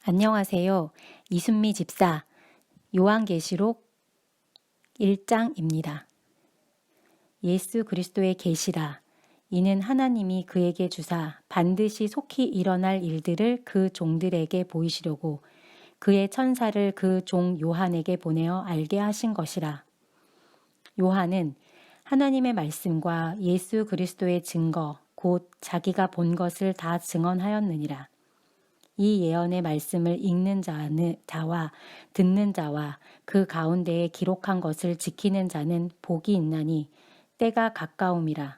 안녕하세요. 이순미 집사 요한계시록 1장입니다. 예수 그리스도의 계시라. 이는 하나님이 그에게 주사 반드시 속히 일어날 일들을 그 종들에게 보이시려고 그의 천사를 그 종 요한에게 보내어 알게 하신 것이라. 요한은 하나님의 말씀과 예수 그리스도의 증거 곧 자기가 본 것을 다 증언하였느니라. 이 예언의 말씀을 읽는 자와 듣는 자와 그 가운데에 기록한 것을 지키는 자는 복이 있나니 때가 가까움이라.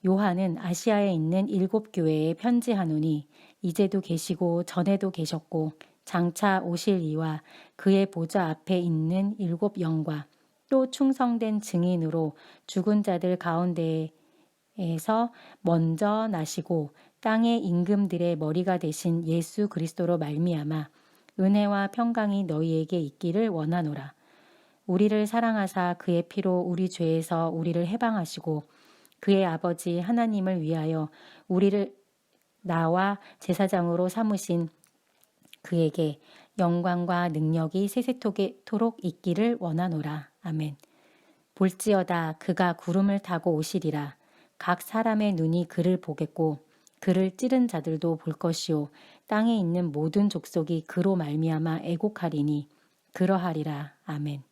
요한은 아시아에 있는 7 교회에 편지하노니 이제도 계시고 전에도 계셨고 장차 오실 이와 그의 보좌 앞에 있는 7 영과 또 충성된 증인으로 죽은 자들 가운데에서 먼저 나시고 땅의 임금들의 머리가 되신 예수 그리스도로 말미암아 은혜와 평강이 너희에게 있기를 원하노라. 우리를 사랑하사 그의 피로 우리 죄에서 우리를 해방하시고 그의 아버지 하나님을 위하여 우리를 나와 제사장으로 삼으신 그에게 영광과 능력이 세세토록 있기를 원하노라. 아멘. 볼지어다 그가 구름을 타고 오시리라. 각 사람의 눈이 그를 보겠고 그를 찌른 자들도 볼 것이요 땅에 있는 모든 족속이 그로 말미암아 애곡하리니 그러하리라. 아멘.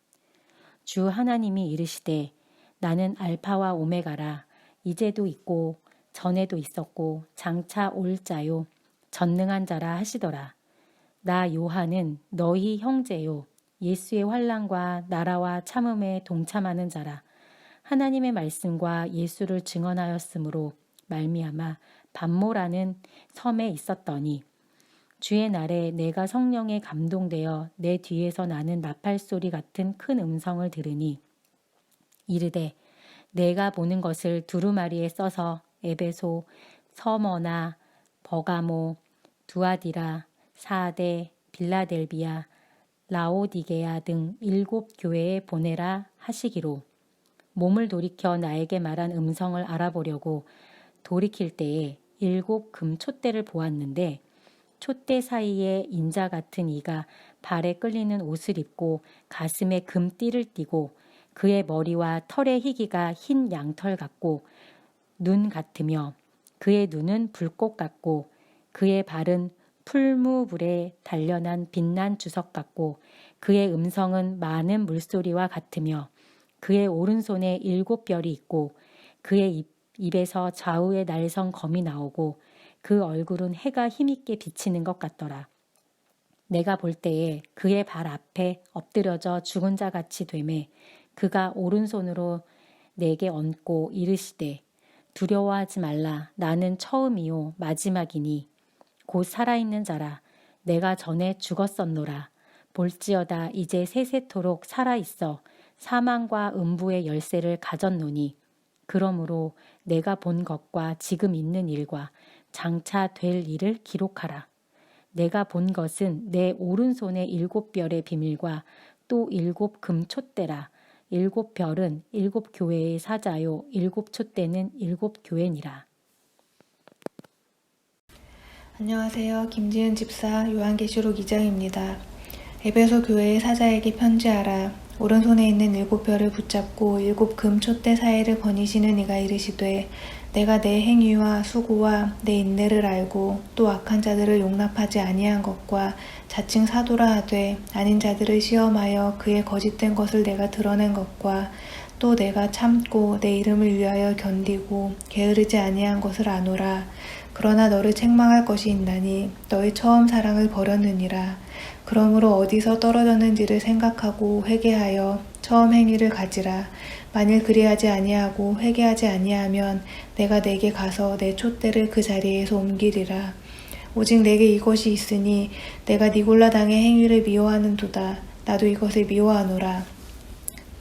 주 하나님이 이르시되 나는 알파와 오메가라. 이제도 있고 전에도 있었고 장차 올 자요 전능한 자라 하시더라. 나 요한은 너희 형제요 예수의 환난과 나라와 참음에 동참하는 자라. 하나님의 말씀과 예수를 증언하였으므로 말미암아 반모라는 섬에 있었더니 주의 날에 내가 성령에 감동되어 내 뒤에서 나는 나팔소리 같은 큰 음성을 들으니 이르되 내가 보는 것을 두루마리에 써서 에베소, 서머나, 버가모, 두아디라, 사데, 빌라델비아, 라오디게아 등 7 교회에 보내라 하시기로 몸을 돌이켜 나에게 말한 음성을 알아보려고 돌이킬 때에 7 금촛대를 보았는데 촛대 사이에 인자 같은 이가 발에 끌리는 옷을 입고 가슴에 금띠를 띠고 그의 머리와 털의 희기가 흰 양털 같고 눈 같으며 그의 눈은 불꽃 같고 그의 발은 풀무불에 단련한 빛난 주석 같고 그의 음성은 많은 물소리와 같으며 그의 오른손에 7 별이 있고 그의 입에서 좌우에 날선 검이 나오고 그 얼굴은 해가 힘있게 비치는 것 같더라. 내가 볼 때에 그의 발 앞에 엎드려져 죽은 자같이 되매 그가 오른손으로 내게 얹고 이르시되 두려워하지 말라. 나는 처음이요 마지막이니 곧 살아있는 자라. 내가 전에 죽었었노라. 볼지어다 이제 세세토록 살아있어 사망과 음부의 열쇠를 가졌노니 그러므로 내가 본 것과 지금 있는 일과 장차 될 일을 기록하라. 내가 본 것은 내 오른손의 7 별의 비밀과 또 7 금촛대라. 7 별은 7 교회의 사자요 7 촛대는 7 교회니라. 안녕하세요. 김지은 집사 요한계시록 2장입니다. 에베소 교회의 사자에게 편지하라. 오른손에 있는 7 별을 붙잡고 7 금촛대 사이를 거니시는 이가 이르시되 내가 내 행위와 수고와 내 인내를 알고 또 악한 자들을 용납하지 아니한 것과 자칭 사도라 하되 아닌 자들을 시험하여 그의 거짓된 것을 내가 드러낸 것과 또 내가 참고 내 이름을 위하여 견디고 게으르지 아니한 것을 아노라. 그러나 너를 책망할 것이 있나니 너의 처음 사랑을 버렸느니라. 그러므로 어디서 떨어졌는지를 생각하고 회개하여 처음 행위를 가지라. 만일 그리하지 아니하고 회개하지 아니하면 내가 내게 가서 내 촛대를 그 자리에서 옮기리라. 오직 내게 이것이 있으니 내가 니골라당의 행위를 미워하는도다. 나도 이것을 미워하노라.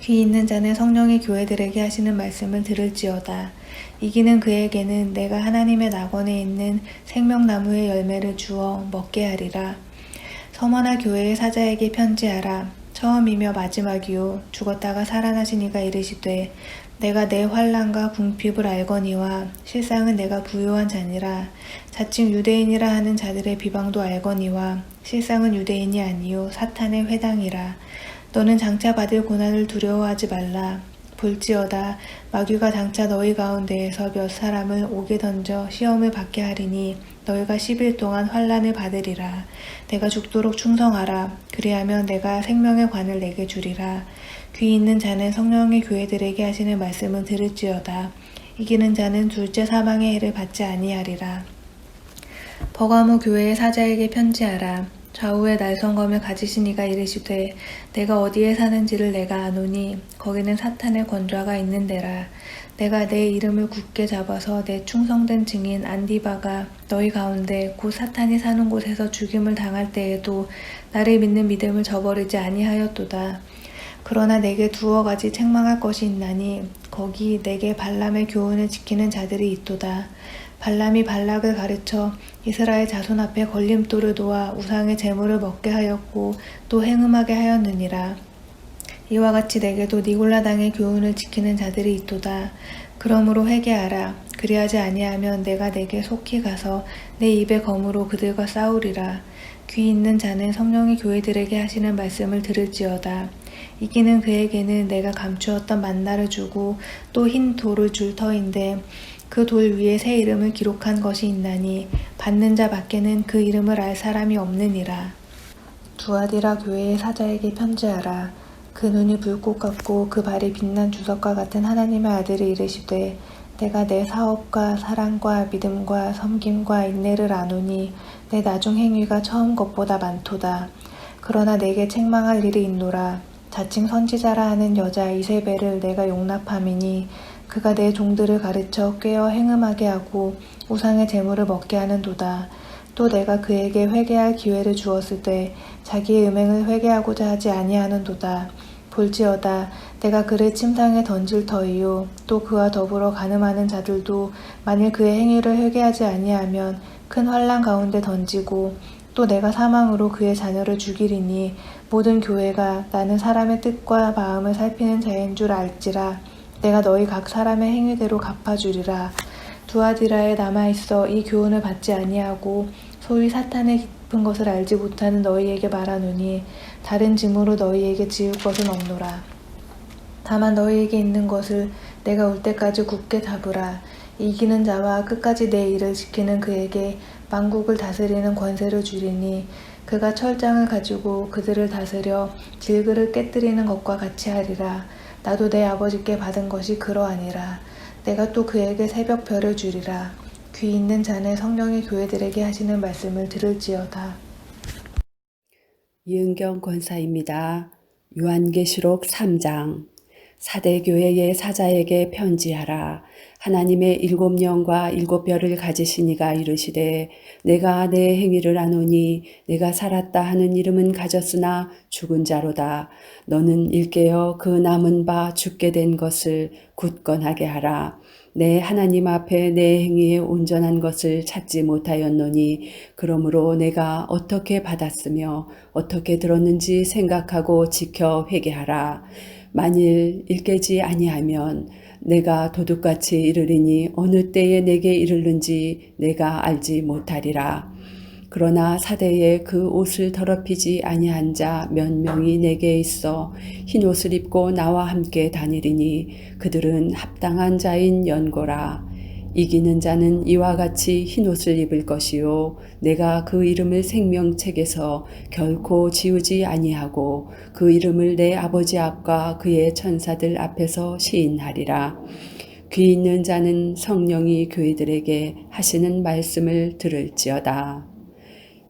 귀 있는 자는 성령의 교회들에게 하시는 말씀을 들을지어다. 이기는 그에게는 내가 하나님의 낙원에 있는 생명나무의 열매를 주어 먹게 하리라. 서머나 교회의 사자에게 편지하라. 처음이며 마지막이요 죽었다가 살아나신 이가 이르시되 내가 내 환난과 궁핍을 알거니와 실상은 내가 부요한 자니라. 자칭 유대인이라 하는 자들의 비방도 알거니와 실상은 유대인이 아니요 사탄의 회당이라. 너는 장차 받을 고난을 두려워하지 말라. 볼지어다 마귀가 장차 너희 가운데에서 몇 사람을 옥에 던져 시험을 받게 하리니 너희가 10일 동안 환난을 받으리라. 내가 죽도록 충성하라. 그리하면 내가 생명의 관을 내게 주리라. 귀 있는 자는 성령의 교회들에게 하시는 말씀을 들을지어다. 이기는 자는 둘째 사망의 해를 받지 아니하리라. 버가모 교회의 사자에게 편지하라. 좌우에 날성검을 가지신 이가 이르시되 내가 어디에 사는지를 내가 아노니 거기는 사탄의 권좌가 있는 데라. 내가 내 이름을 굳게 잡아서 내 충성된 증인 안디바가 너희 가운데 곧 사탄이 사는 곳에서 죽임을 당할 때에도 나를 믿는 믿음을 저버리지 아니하였도다. 그러나 내게 두어 가지 책망할 것이 있나니 거기 내게 발람의 교훈을 지키는 자들이 있도다. 발람이 발락을 가르쳐 이스라엘 자손 앞에 걸림돌을 놓아 우상의 제물을 먹게 하였고 또 행음하게 하였느니라. 이와 같이 내게도 니골라당의 교훈을 지키는 자들이 있도다. 그러므로 회개하라. 그리하지 아니하면 내가 내게 속히 가서 내 입의 검으로 그들과 싸우리라. 귀 있는 자는 성령의 교회들에게 하시는 말씀을 들을지어다. 이기는 그에게는 내가 감추었던 만나를 주고 또 흰 돌을 줄 터인데 그 돌 위에 새 이름을 기록한 것이 있나니 받는 자 밖에는 그 이름을 알 사람이 없느니라. 두아디라 교회의 사자에게 편지하라. 그 눈이 불꽃 같고 그 발이 빛난 주석과 같은 하나님의 아들이 이르시되 내가 내 사업과 사랑과 믿음과 섬김과 인내를 아노니 내 나중 행위가 처음 것보다 많도다. 그러나 내게 책망할 일이 있노라. 자칭 선지자라 하는 여자 이세벨을 내가 용납함이니 그가 내 종들을 가르쳐 꾀어 행음하게 하고 우상의 재물을 먹게 하는도다. 또 내가 그에게 회개할 기회를 주었을 때 자기의 음행을 회개하고자 하지 아니하는도다. 볼지어다 내가 그를 침상에 던질 터이요 또 그와 더불어 간음하는 자들도 만일 그의 행위를 회개하지 아니하면 큰 환난 가운데 던지고 또 내가 사망으로 그의 자녀를 죽이리니 모든 교회가 나는 사람의 뜻과 마음을 살피는 자인 줄 알지라. 내가 너희 각 사람의 행위대로 갚아주리라. 두아디라에 남아있어 이 교훈을 받지 아니하고 소위 사탄의 깊은 것을 알지 못하는 너희에게 말하노니 다른 짐으로 너희에게 지을 것은 없노라. 다만 너희에게 있는 것을 내가 올 때까지 굳게 잡으라. 이기는 자와 끝까지 내 일을 지키는 그에게 만국을 다스리는 권세를 주리니 그가 철장을 가지고 그들을 다스려 질그를 깨뜨리는 것과 같이 하리라. 나도 내 아버지께 받은 것이 그러하니라. 내가 또 그에게 새벽별을 주리라. 귀 있는 자는 성령의 교회들에게 하시는 말씀을 들을지어다. 이은경 권사입니다. 요한계시록 3장. 사대교회의 사자에게 편지하라. 하나님의 7영과 7별을 가지신 이가 이르시되 내가 내 행위를 아노니 내가 살았다 하는 이름은 가졌으나 죽은 자로다. 너는 일깨어 그 남은 바 죽게 된 것을 굳건하게 하라. 내 하나님 앞에 내 행위에 온전한 것을 찾지 못하였노니 그러므로 내가 어떻게 받았으며 어떻게 들었는지 생각하고 지켜 회개하라. 만일 일깨지 아니하면 내가 도둑같이 이르리니 어느 때에 내게 이르는지 내가 알지 못하리라. 그러나 사대에 그 옷을 더럽히지 아니한 자 몇 명이 내게 있어 흰 옷을 입고 나와 함께 다니리니 그들은 합당한 자인 연고라. 이기는 자는 이와 같이 흰 옷을 입을 것이요 내가 그 이름을 생명책에서 결코 지우지 아니하고 그 이름을 내 아버지 앞과 그의 천사들 앞에서 시인하리라. 귀 있는 자는 성령이 교회들에게 하시는 말씀을 들을지어다.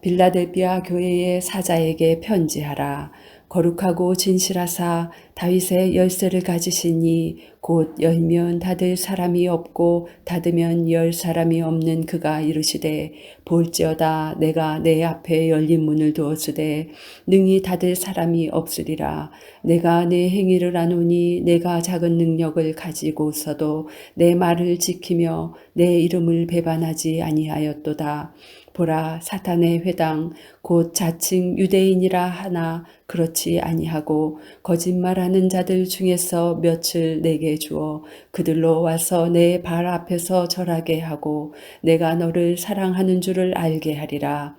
빌라델비아 교회의 사자에게 편지하라. 거룩하고 진실하사 다윗의 열쇠를 가지시니 곧 열면 닫을 사람이 없고 닫으면 열 사람이 없는 그가 이르시되 볼지어다 내가 내 앞에 열린 문을 두었으되 능히 닫을 사람이 없으리라. 내가 내 행위를 아노니 내가 작은 능력을 가지고서도 내 말을 지키며 내 이름을 배반하지 아니하였도다. 보라 사탄의 회당 곧 자칭 유대인이라 하나 그렇지 아니하고 거짓말하는 자들 중에서 몇을 내게 주어 그들로 와서 내 발 앞에서 절하게 하고 내가 너를 사랑하는 줄을 알게 하리라.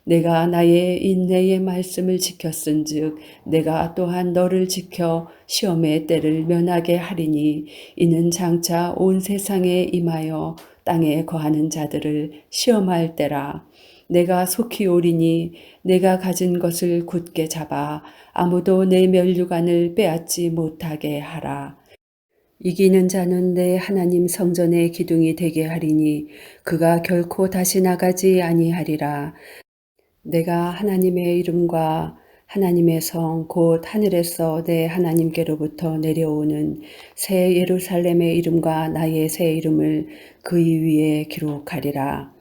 내가 나의 인내의 말씀을 지켰은즉 내가 또한 너를 지켜 시험의 때를 면하게 하리니 이는 장차 온 세상에 임하여 땅에 거하는 자들을 시험할 때라. 내가 속히 오리니 내가 가진 것을 굳게 잡아 아무도 내 면류관을 빼앗지 못하게 하라. 이기는 자는 내 하나님 성전의 기둥이 되게 하리니 그가 결코 다시 나가지 아니하리라. 내가 하나님의 이름과 하나님의 성 곧 하늘에서 내 하나님께로부터 내려오는 새 예루살렘의 이름과 나의 새 이름을 그의 위에 기록하리라.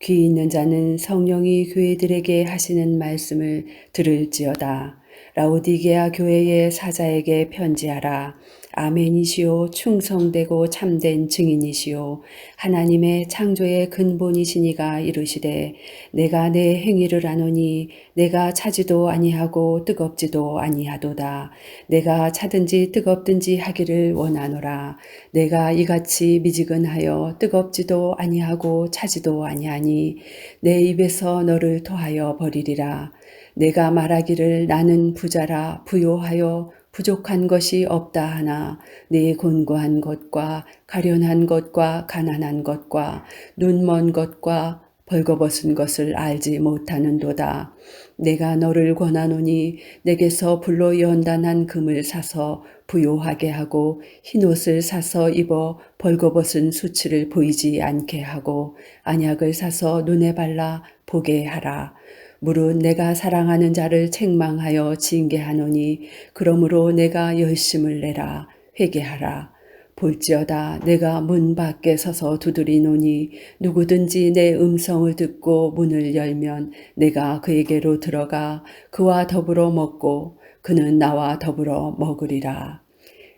귀 있는 자는 성령이 교회들에게 하시는 말씀을 들을지어다. 라오디게아 교회의 사자에게 편지하라. 아멘이시오 충성되고 참된 증인이시오 하나님의 창조의 근본이시니가 이르시되 내가 내 행위를 아노니 내가 차지도 아니하고 뜨겁지도 아니하도다. 내가 차든지 뜨겁든지 하기를 원하노라. 내가 이같이 미지근하여 뜨겁지도 아니하고 차지도 아니하니 내 입에서 너를 토하여 버리리라. 내가 말하기를 나는 부자라 부요하여 부족한 것이 없다 하나 네 곤고한 것과 가련한 것과 가난한 것과 눈먼 것과 벌거벗은 것을 알지 못하는도다. 내가 너를 권하노니 내게서 불로 연단한 금을 사서 부요하게 하고 흰옷을 사서 입어 벌거벗은 수치를 보이지 않게 하고 안약을 사서 눈에 발라 보게 하라. 무릇 내가 사랑하는 자를 책망하여 징계하노니 그러므로 내가 열심을 내라 회개하라. 볼지어다 내가 문 밖에 서서 두드리노니 누구든지 내 음성을 듣고 문을 열면 내가 그에게로 들어가 그와 더불어 먹고 그는 나와 더불어 먹으리라.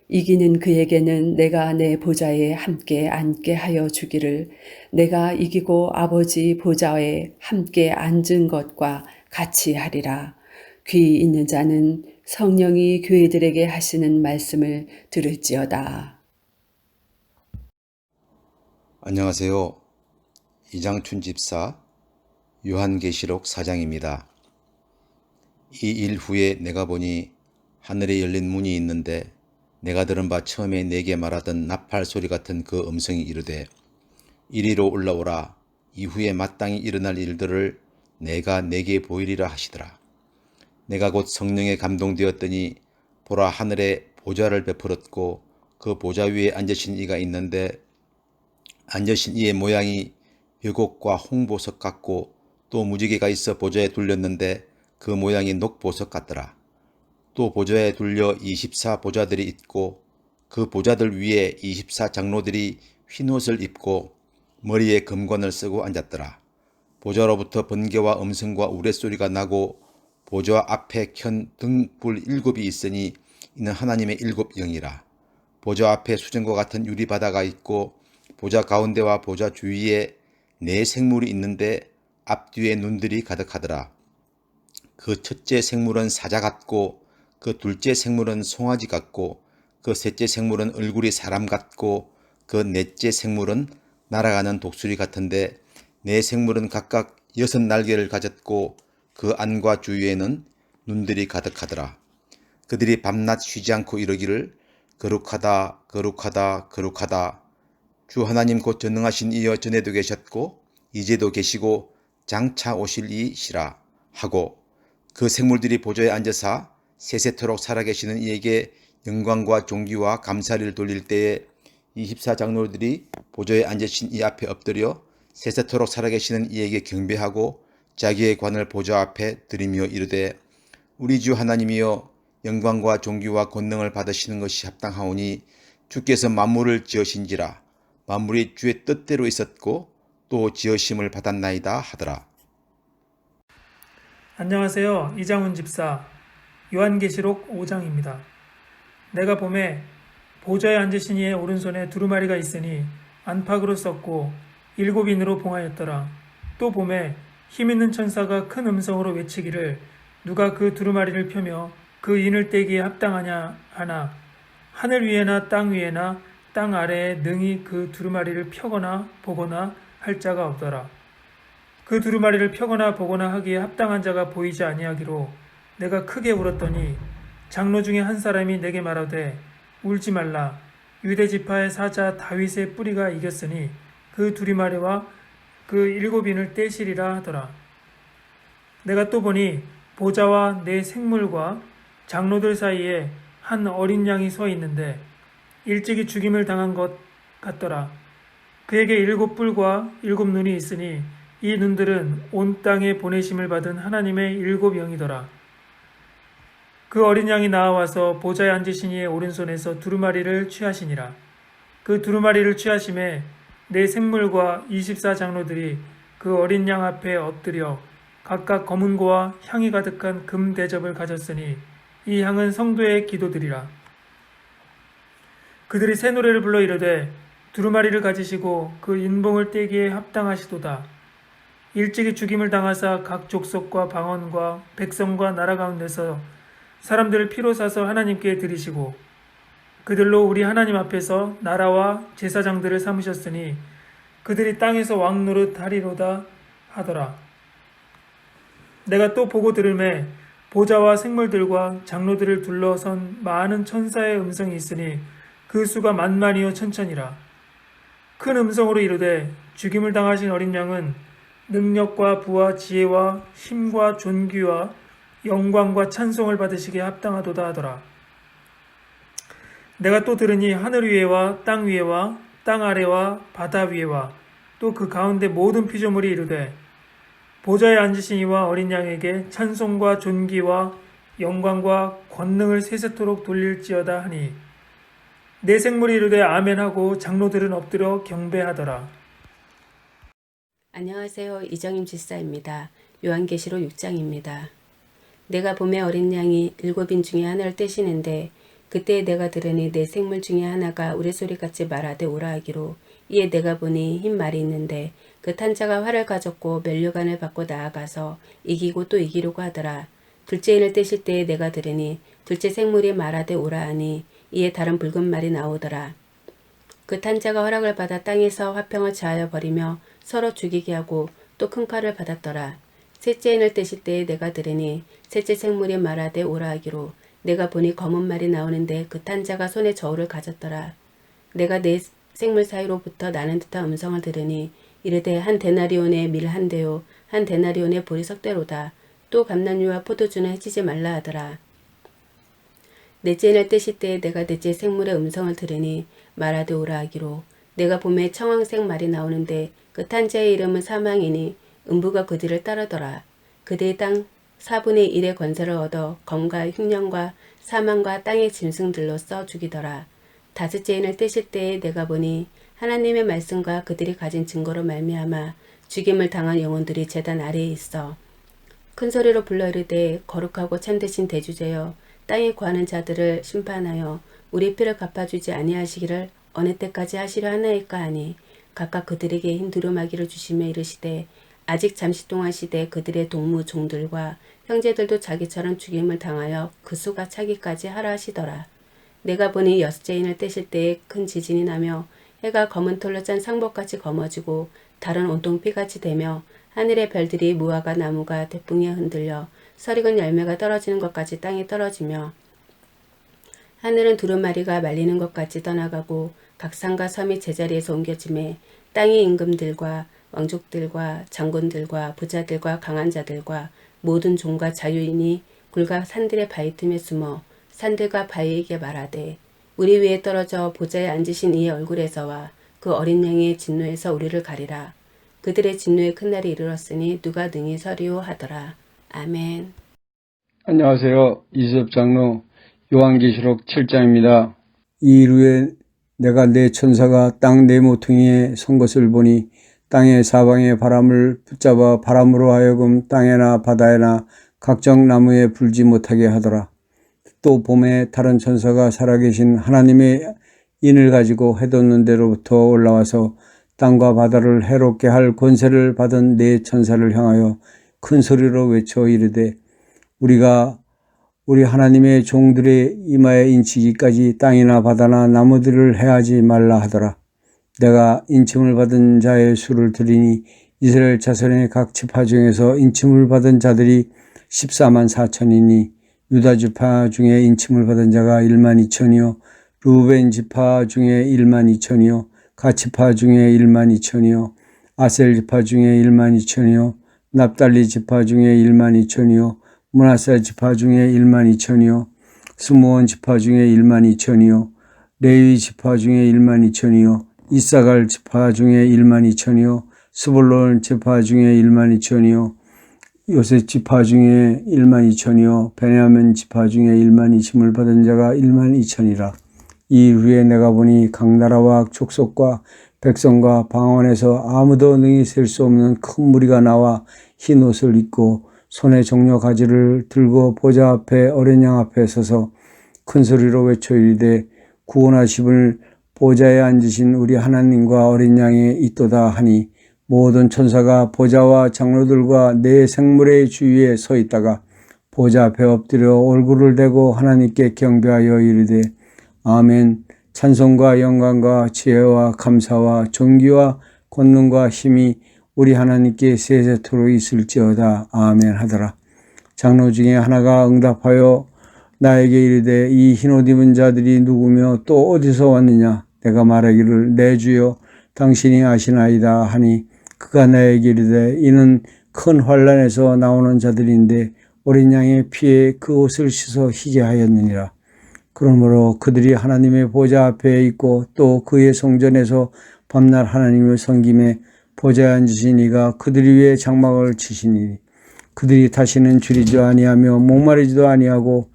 이기는 그에게는 내가 내 보좌에 함께 앉게 하여 주기를 내가 이기고 아버지 보좌에 함께 앉은 것과 같이 하리라. 귀 있는 자는 성령이 교회들에게 하시는 말씀을 들을지어다. 안녕하세요. 이장춘 집사 요한계시록 4장입니다. 이 일 후에 내가 보니 하늘에 열린 문이 있는데 내가 들은 바 처음에 내게 말하던 나팔 소리 같은 그 음성이 이르되 이리로 올라오라. 이후에 마땅히 일어날 일들을 내가 내게 보이리라 하시더라. 내가 곧 성령에 감동되었더니 보라 하늘에 보좌를 베풀었고 그 보좌 위에 앉으신 이가 있는데 앉으신 이의 모양이 벼곡과 홍보석 같고 또 무지개가 있어 보좌에 둘렸는데 그 모양이 녹보석 같더라. 또 보좌에 둘려 24 보좌들이 있고 그 보좌들 위에 24 장로들이 흰옷을 입고 머리에 금관을 쓰고 앉았더라. 보좌로부터 번개와 음성과 우레소리가 나고 보좌 앞에 켠 등불 7이 있으니 이는 하나님의 7 영이라. 보좌 앞에 수정과 같은 유리바다가 있고 보좌 가운데와 보좌 주위에 4 생물이 있는데 앞뒤에 눈들이 가득하더라. 그 첫째 생물은 사자 같고 그 둘째 생물은 송아지 같고 그 셋째 생물은 얼굴이 사람 같고 그 넷째 생물은 날아가는 독수리 같은데 4 생물은 각각 6 날개를 가졌고 그 안과 주위에는 눈들이 가득하더라. 그들이 밤낮 쉬지 않고 이르기를 거룩하다 거룩하다 거룩하다 주 하나님 곧 전능하신 이여 전에도 계셨고 이제도 계시고 장차 오실 이시라 하고 그 생물들이 보좌에 앉아서 세세토록 살아계시는 이에게 영광과 존귀와 감사를 돌릴 때에 24 장로들이 보좌에 앉으신 이 앞에 엎드려 세세토록 살아계시는 이에게 경배하고 자기의 관을 보좌 앞에 드리며 이르되 우리 주 하나님이여 영광과 존귀와 권능을 받으시는 것이 합당하오니 주께서 만물을 지으신지라 만물이 주의 뜻대로 있었고 또 지으심을 받았나이다 하더라. 안녕하세요. 이장훈 집사 요한계시록 5장입니다. 내가 보매 보좌에 앉으신 이의 오른손에 두루마리가 있으니 안팎으로 썼고 7인으로 봉하였더라. 또 보매 힘있는 천사가 큰 음성으로 외치기를 누가 그 두루마리를 펴며 그 인을 떼기에 합당하냐 하나 하늘 위에나 땅 위에나 땅 아래에 능히 그 두루마리를 펴거나 보거나 할 자가 없더라. 그 두루마리를 펴거나 보거나 하기에 합당한 자가 보이지 아니하기로 내가 크게 울었더니 장로 중에 한 사람이 내게 말하되 울지 말라. 유대 지파의 사자 다윗의 뿌리가 이겼으니 그 두루마리와 그 7인을 떼시리라 하더라. 내가 또 보니 보좌와 내 생물과 장로들 사이에 한 어린 양이 서 있는데 일찍이 죽임을 당한 것 같더라. 그에게 7뿔과 7눈이 있으니 이 눈들은 온 땅에 보내심을 받은 하나님의 7영이더라. 그 어린 양이 나와서 보좌에 앉으신 이의 오른손에서 두루마리를 취하시니라. 그 두루마리를 취하심에 내 생물과 24장로들이 그 어린 양 앞에 엎드려 각각 검은고와 향이 가득한 금 대접을 가졌으니 이 향은 성도의 기도들이라. 그들이 새 노래를 불러 이르되 두루마리를 가지시고 그 인봉을 떼기에 합당하시도다. 일찍이 죽임을 당하사 각 족속과 방언과 백성과 나라 가운데서 사람들을 피로 사서 하나님께 드리시고 그들로 우리 하나님 앞에서 나라와 제사장들을 삼으셨으니 그들이 땅에서 왕 노릇 하리로다 하더라. 내가 또 보고 들음에 보좌와 생물들과 장로들을 둘러선 많은 천사의 음성이 있으니 그 수가 만만이요 천천이라. 큰 음성으로 이르되 죽임을 당하신 어린 양은 능력과 부와 지혜와 힘과 존귀와 영광과 찬송을 받으시기에 합당하도다 하더라. 내가 또 들으니 하늘 위에와 땅 위에와 땅 아래와 바다 위에와 또 그 가운데 모든 피조물이 이르되 보좌에 앉으신 이와 어린 양에게 찬송과 존귀와 영광과 권능을 세세토록 돌릴지어다 하니 내 생물이 이르되 아멘하고 장로들은 엎드려 경배하더라. 안녕하세요. 이정임 집사입니다. 요한계시록 6장입니다. 내가 봄에 어린 양이 7인 중에 하나를 떼시는데 그때 내가 들으니 내 생물 중에 하나가 우레소리같이 말하되 오라 하기로 이에 내가 보니 흰 말이 있는데 그 탄 자가 활을 가졌고 면류관을 받고 나아가서 이기고 또 이기려고 하더라. 둘째 인을 떼실 때에 내가 들으니 둘째 생물이 말하되 오라 하니 이에 다른 붉은 말이 나오더라. 그 탄 자가 허락을 받아 땅에서 화평을 자하여 버리며 서로 죽이게 하고 또 큰 칼을 받았더라. 셋째 인을 떼실 때에 내가 들으니 셋째 생물이 말하되 오라 하기로 내가 보니 검은 말이 나오는데 그 탄 자가 손에 저울을 가졌더라. 내가 네 생물 사이로부터 나는 듯한 음성을 들으니 이르되 한 데나리온의 밀 한 대요 한 데나리온의 보리 석대로다. 또 감람류와 포도주는 해치지 말라 하더라. 넷째 인을 떼실 때에 내가 넷째 생물의 음성을 들으니 말하되 오라 하기로 내가 봄에 청황색 말이 나오는데 그 탄 자의 이름은 사망이니 음부가 그들을 따르더라. 그들이 땅 4분의 1의 권세를 얻어 검과 흉년과 사망과 땅의 짐승들로써 죽이더라. 다섯째 인을 떼실 때에 내가 보니 하나님의 말씀과 그들이 가진 증거로 말미암아 죽임을 당한 영혼들이 제단 아래에 있어 큰 소리로 불러 이르되 거룩하고 참되신 대주제여 땅에 거하는 자들을 심판하여 우리 피를 갚아주지 아니하시기를 어느 때까지 하시려 하나이까 하니 각각 그들에게 흰 두루마기를 주시며 이르시되 아직 잠시 동안 시되 그들의 동무 종들과 형제들도 자기처럼 죽임을 당하여 그 수가 차기까지 하라 하시더라. 내가 보니 여섯째 인을 떼실 때에 큰 지진이 나며 해가 검은 털로 짠 상복같이 검어지고 달은 온통 피같이 되며 하늘의 별들이 무화과 나무가 태풍에 흔들려 설익은 열매가 떨어지는 것까지 땅에 떨어지며 하늘은 두루마리가 말리는 것같이 떠나가고 각 산과 섬이 제자리에서 옮겨짐에 땅의 임금들과 왕족들과 장군들과 부자들과 강한 자들과 모든 종과 자유인이 굴과 산들의 바위 틈에 숨어 산들과 바위에게 말하되 우리 위에 떨어져 보좌에 앉으신 이의 얼굴에서와 그 어린 양의 진노에서 우리를 가리라. 그들의 진노의 큰 날이 이르렀으니 누가 능히 서리오 하더라. 아멘. 안녕하세요. 이수엽 장로 요한계시록 7장입니다. 이 일 후에 내가 네 천사가 땅 네 모퉁이에 선 것을 보니 땅의 사방의 바람을 붙잡아 바람으로 하여금 땅에나 바다에나 각종 나무에 불지 못하게 하더라. 또 봄에 다른 천사가 살아계신 하나님의 인을 가지고 해돋는 데로부터 올라와서 땅과 바다를 해롭게 할 권세를 받은 네 천사를 향하여 큰 소리로 외쳐 이르되 우리가 우리 하나님의 종들의 이마에 인치기까지 땅이나 바다나 나무들을 해하지 말라 하더라. 내가 인침을 받은 자의 수를 들으니 이스라엘 자손의 각 지파 중에서 인침을 받은 자들이 14만 4천이니 유다 지파 중에 인침을 받은 자가 1만 2천이요 루벤 지파 중에 1만 2천이요 갓 지파 중에 1만 2천이요 아셀 지파 중에 1만 2천이요 납달리 지파 중에 1만 2천이요 므낫세 지파 중에 1만 2천이요 스므온 지파 중에 1만 2천이요 레위 지파 중에 1만 2천이요 이사갈 지파 중에 1만 2천이요 스불론 지파 중에 1만 2천이요 요셉 지파 중에 1만 2천이요 베냐민 지파 중에 1만 2천을 받은 자가 1만 2천이라. 이 후에 내가 보니 각 나라와 족속과 백성과 방언에서 아무도 능히 셀 수 없는 큰 무리가 나와 흰 옷을 입고 손에 종려 가지를 들고 보좌 앞에 어린 양 앞에 서서 큰 소리로 외쳐 이르되 구원하심을 보좌에 앉으신 우리 하나님과 어린 양에 있도다 하니 모든 천사가 보좌와 장로들과 네 생물의 주위에 서 있다가 보좌 앞에 엎드려 얼굴을 대고 하나님께 경배하여 이르되 아멘. 찬송과 영광과 지혜와 감사와 존귀와 권능과 힘이 우리 하나님께 세세토록 있을지어다. 아멘 하더라. 장로 중에 하나가 응답하여 나에게 이르되 이 흰옷 입은 자들이 누구며 또 어디서 왔느냐? 내가 말하기를 내 주여 당신이 아시나이다 하니 그가 나에게 이르되 이는 큰 환란에서 나오는 자들인데 어린 양의 피에 그 옷을 씻어 희게 하였느니라. 그러므로 그들이 하나님의 보좌 앞에 있고 또 그의 성전에서 밤낮 하나님을 섬김에 보좌에 앉으신 이가 그들 위에 장막을 치시니 그들이 다시는 줄이지 아니하며 목마르지도 아니하고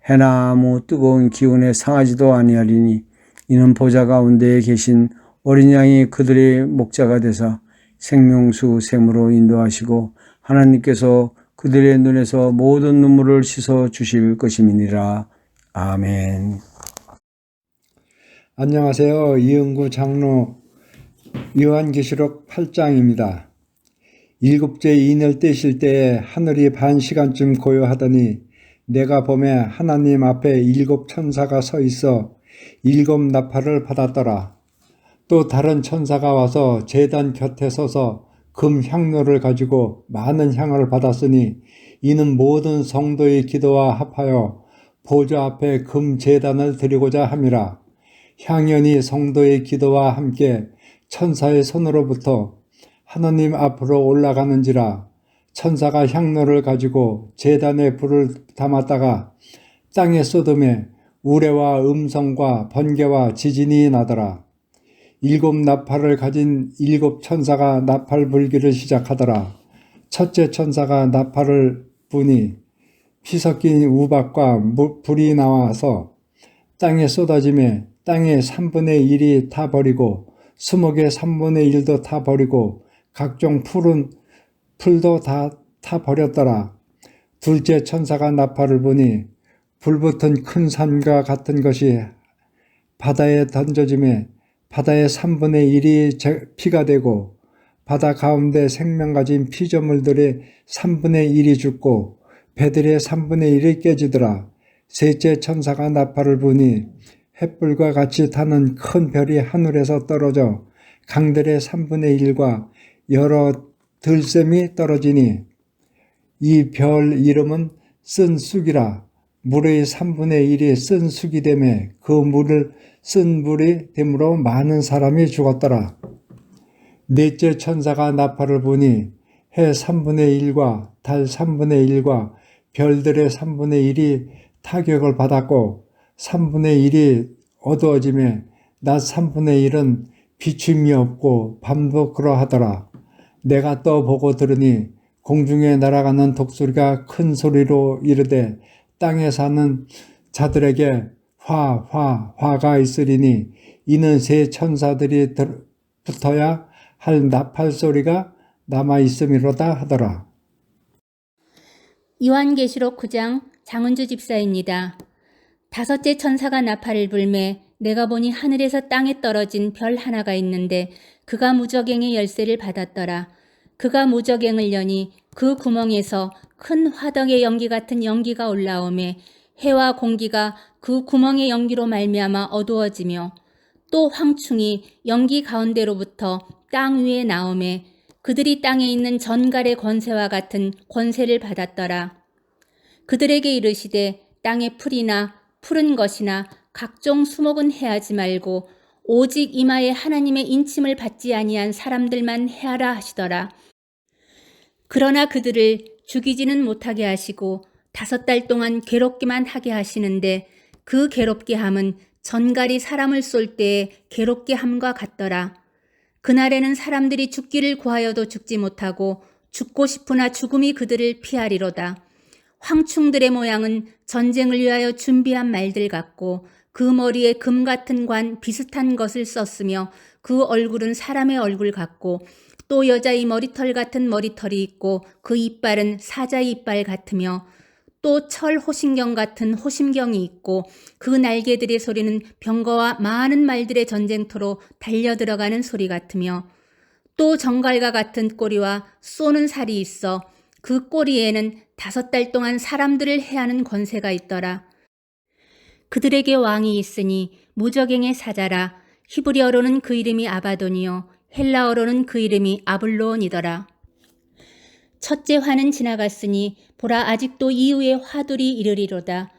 해나 아무 뜨거운 기운에 상하지도 아니하리니 이는 보좌 가운데에 계신 어린 양이 그들의 목자가 되사 생명수 샘으로 인도하시고 하나님께서 그들의 눈에서 모든 눈물을 씻어 주실 것임이니라. 아멘. 안녕하세요. 이은구 장로 요한계시록 8장입니다. 일곱째 인을 떼실 때에 하늘이 반 시간쯤 고요하더니 내가 보매 하나님 앞에 7 천사가 서 있어 7 나팔을 받았더라. 또 다른 천사가 와서 제단 곁에 서서 금 향로를 가지고 많은 향을 받았으니 이는 모든 성도의 기도와 합하여 보좌 앞에 금 제단을 드리고자 함이라. 향연이 성도의 기도와 함께 천사의 손으로부터 하나님 앞으로 올라가는지라. 천사가 향로를 가지고 제단에 불을 담았다가 땅에 쏟음에 우레와 음성과 번개와 지진이 나더라. 7 나팔을 가진 7 천사가 나팔 불기를 시작하더라. 첫째 천사가 나팔을 부니 피 섞인 우박과 불이 나와서 땅에 쏟아지매 땅의 3분의 1이 타버리고 수목의 3분의 1도 타버리고 각종 풀도 다 타버렸더라. 둘째 천사가 나팔을 부니 불붙은 큰 산과 같은 것이 바다에 던져지매 바다의 3분의 1이 피가 되고 바다 가운데 생명 가진 피조물들의 3분의 1이 죽고 배들의 3분의 1이 깨지더라. 셋째 천사가 나팔을 부니 햇불과 같이 타는 큰 별이 하늘에서 떨어져 강들의 3분의 1과 여러 들샘이 떨어지니 이 별 이름은 쓴 쑥이라. 물의 3분의 1이 쓴 쑥이 되매 그 물을 쓴 물이 됨으로 많은 사람이 죽었더라. 넷째 천사가 나팔을 부니 해 3분의 1과 달 3분의 1과 별들의 3분의 1이 타격을 받았고 3분의 1이 어두워지매 낮 3분의 1은 비춤이 없고 밤도 그러하더라. 내가 또 보고 들으니 공중에 날아가는 독수리가 큰 소리로 이르되 땅에 사는 자들에게 화가 있으리니 이는 새 천사들이 붙어야 할 나팔 소리가 남아 있음이로다 하더라. 요한계시록 9장 장은주 집사입니다. 다섯째 천사가 나팔을 불매 내가 보니 하늘에서 땅에 떨어진 별 하나가 있는데 그가 무저갱의 열쇠를 받았더라. 그가 무저갱을 여니 그 구멍에서 큰 화덕의 연기 같은 연기가 올라오매 해와 공기가 그 구멍의 연기로 말미암아 어두워지며 또 황충이 연기 가운데로부터 땅 위에 나오매 그들이 땅에 있는 전갈의 권세와 같은 권세를 받았더라. 그들에게 이르시되 땅의 풀이나 푸른 것이나 각종 수목은 해하지 말고 오직 이마에 하나님의 인침을 받지 아니한 사람들만 해하라 하시더라. 그러나 그들을 죽이지는 못하게 하시고 5달 동안 괴롭기만 하게 하시는데 그 괴롭게 함은 전갈이 사람을 쏠 때에 괴롭게 함과 같더라. 그날에는 사람들이 죽기를 구하여도 죽지 못하고 죽고 싶으나 죽음이 그들을 피하리로다. 황충들의 모양은 전쟁을 위하여 준비한 말들 같고 그 머리에 금 같은 관 비슷한 것을 썼으며 그 얼굴은 사람의 얼굴 같고 또 여자의 머리털 같은 머리털이 있고 그 이빨은 사자의 이빨 같으며 또 철 호심경 같은 호심경이 있고 그 날개들의 소리는 병거와 많은 말들의 전쟁터로 달려들어가는 소리 같으며 또 정갈과 같은 꼬리와 쏘는 살이 있어 그 꼬리에는 5달 동안 사람들을 해하는 권세가 있더라. 그들에게 왕이 있으니 무저갱의 사자라. 히브리어로는 그 이름이 아바돈이요 헬라어로는 그 이름이 아블로온이더라. 첫째 화는 지나갔으니 보라 아직도 이후의 화둘이 이르리로다.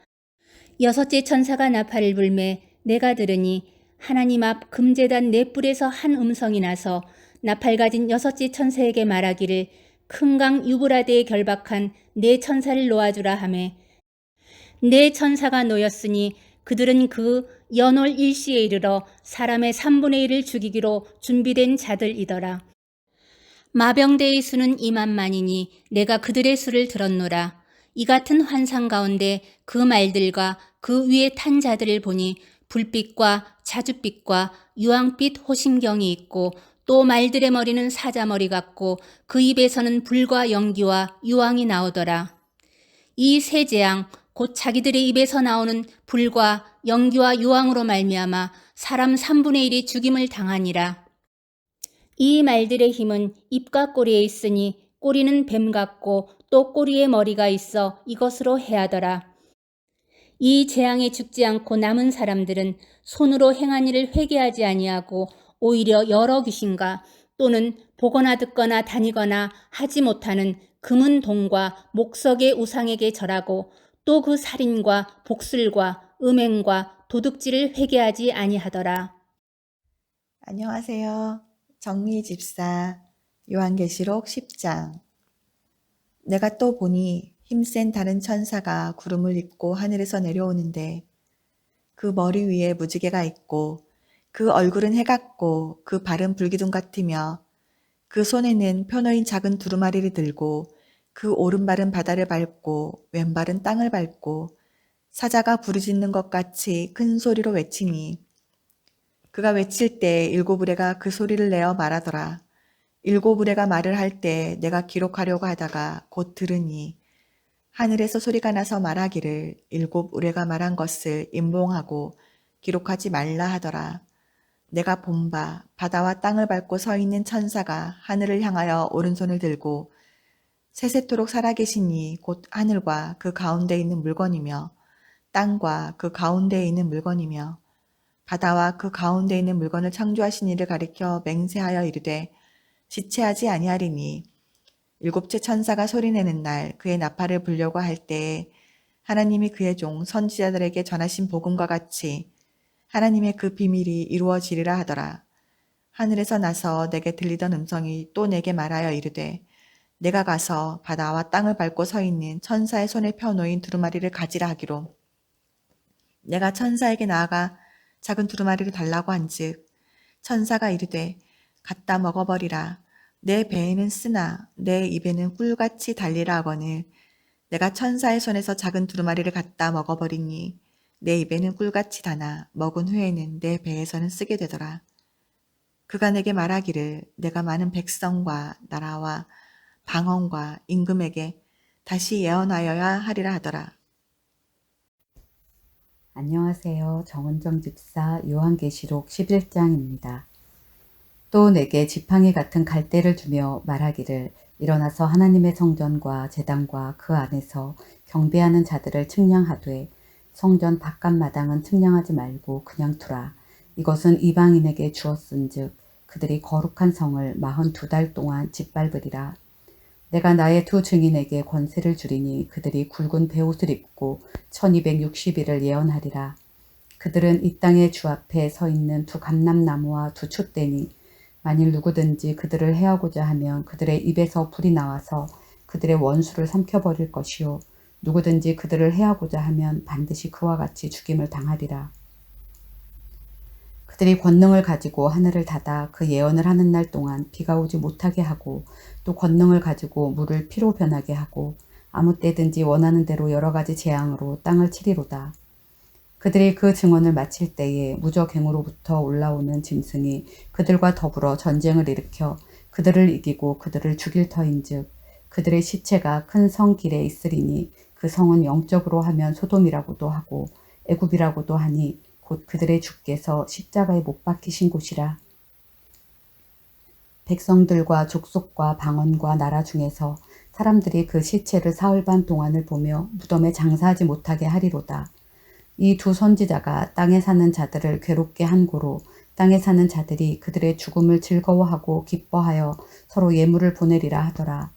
6째 천사가 나팔을 불매 내가 들으니 하나님 앞 금제단 네 뿔에서 한 음성이 나서 나팔 가진 6째 천사에게 말하기를 큰 강 유브라데에 결박한 네 천사를 놓아주라 하매 네 천사가 놓였으니 그들은 그 연월 일시에 이르러 사람의 3분의 1을 죽이기로 준비된 자들이더라. 마병대의 수는 2만만이니 내가 그들의 수를 들었노라. 이 같은 환상 가운데 그 말들과 그 위에 탄 자들을 보니 불빛과 자줏빛과 유황빛 호심경이 있고 또 말들의 머리는 사자머리 같고 그 입에서는 불과 연기와 유황이 나오더라. 이 세 재앙 곧 자기들의 입에서 나오는 불과 연기와 유황으로 말미암아 사람 3분의 1이 죽임을 당하니라. 이 말들의 힘은 입과 꼬리에 있으니 꼬리는 뱀 같고 또 꼬리에 머리가 있어 이것으로 해하더라. 이 재앙에 죽지 않고 남은 사람들은 손으로 행한 일을 회개하지 아니하고 오히려 여러 귀신과 또는 보거나 듣거나 다니거나 하지 못하는 금은 동과 목석의 우상에게 절하고 또 그 살인과 복술과 음행과 도둑질을 회개하지 아니하더라. 안녕하세요. 정미 집사 요한계시록 10장. 내가 또 보니 힘센 다른 천사가 구름을 입고 하늘에서 내려오는데 그 머리 위에 무지개가 있고 그 얼굴은 해 같고 그 발은 불기둥 같으며 그 손에는 펴놓인 작은 두루마리를 들고 그 오른발은 바다를 밟고 왼발은 땅을 밟고 사자가 부르짖는 것 같이 큰 소리로 외치니 그가 외칠 때 7의뢰가 그 소리를 내어 말하더라. 7의뢰가 말을 할 때 내가 기록하려고 하다가 곧 들으니 하늘에서 소리가 나서 말하기를 7의뢰가 말한 것을 임봉하고 기록하지 말라 하더라. 내가 본 바 바다와 땅을 밟고 서 있는 천사가 하늘을 향하여 오른손을 들고 세세토록 살아계시니 곧 하늘과 그 가운데 있는 물건이며 땅과 그 가운데에 있는 물건이며 바다와 그 가운데 있는 물건을 창조하신 이를 가리켜 맹세하여 이르되 지체하지 아니하리니 7째 천사가 소리내는 날 그의 나팔을 불려고 할 때에 하나님이 그의 종 선지자들에게 전하신 복음과 같이 하나님의 그 비밀이 이루어지리라 하더라. 하늘에서 나서 내게 들리던 음성이 또 내게 말하여 이르되 내가 가서 바다와 땅을 밟고 서 있는 천사의 손에 펴놓인 두루마리를 가지라 하기로 내가 천사에게 나아가 작은 두루마리를 달라고 한즉 천사가 이르되 갖다 먹어버리라. 내 배에는 쓰나 내 입에는 꿀같이 달리라 하거늘 내가 천사의 손에서 작은 두루마리를 갖다 먹어버리니 내 입에는 꿀같이 다나 먹은 후에는 내 배에서는 쓰게 되더라. 그가 내게 말하기를 내가 많은 백성과 나라와 방언과 임금에게 다시 예언하여야 하리라 하더라. 안녕하세요. 정은정 집사 요한계시록 11장입니다. 또 내게 지팡이 같은 갈대를 주며 말하기를 일어나서 하나님의 성전과 제단과 그 안에서 경배하는 자들을 측량하되 성전 바깥 마당은 측량하지 말고 그냥 두라. 이것은 이방인에게 주었은즉 그들이 거룩한 성을 42달 동안 짓밟으리라. 내가 나의 두 증인에게 권세를 주리니 그들이 굵은 베옷을 입고 1260일을 예언하리라. 그들은 이 땅의 주 앞에 서 있는 두 감람나무와 두 촛대니 만일 누구든지 그들을 해하고자 하면 그들의 입에서 불이 나와서 그들의 원수를 삼켜버릴 것이요 누구든지 그들을 해하고자 하면 반드시 그와 같이 죽임을 당하리라. 그들이 권능을 가지고 하늘을 닫아 그 예언을 하는 날 동안 비가 오지 못하게 하고 또 권능을 가지고 물을 피로 변하게 하고 아무 때든지 원하는 대로 여러 가지 재앙으로 땅을 치리로다. 그들이 그 증언을 마칠 때에 무저갱으로부터 올라오는 짐승이 그들과 더불어 전쟁을 일으켜 그들을 이기고 그들을 죽일 터인즉 그들의 시체가 큰 성 길에 있으리니 그 성은 영적으로 하면 소돔이라고도 하고 애굽이라고도 하니 곧 그들의 주께서 십자가에 못 박히신 곳이라. 백성들과 족속과 방언과 나라 중에서 사람들이 그 시체를 사흘 반 동안을 보며 무덤에 장사하지 못하게 하리로다. 이 두 선지자가 땅에 사는 자들을 괴롭게 한 고로 땅에 사는 자들이 그들의 죽음을 즐거워하고 기뻐하여 서로 예물을 보내리라 하더라.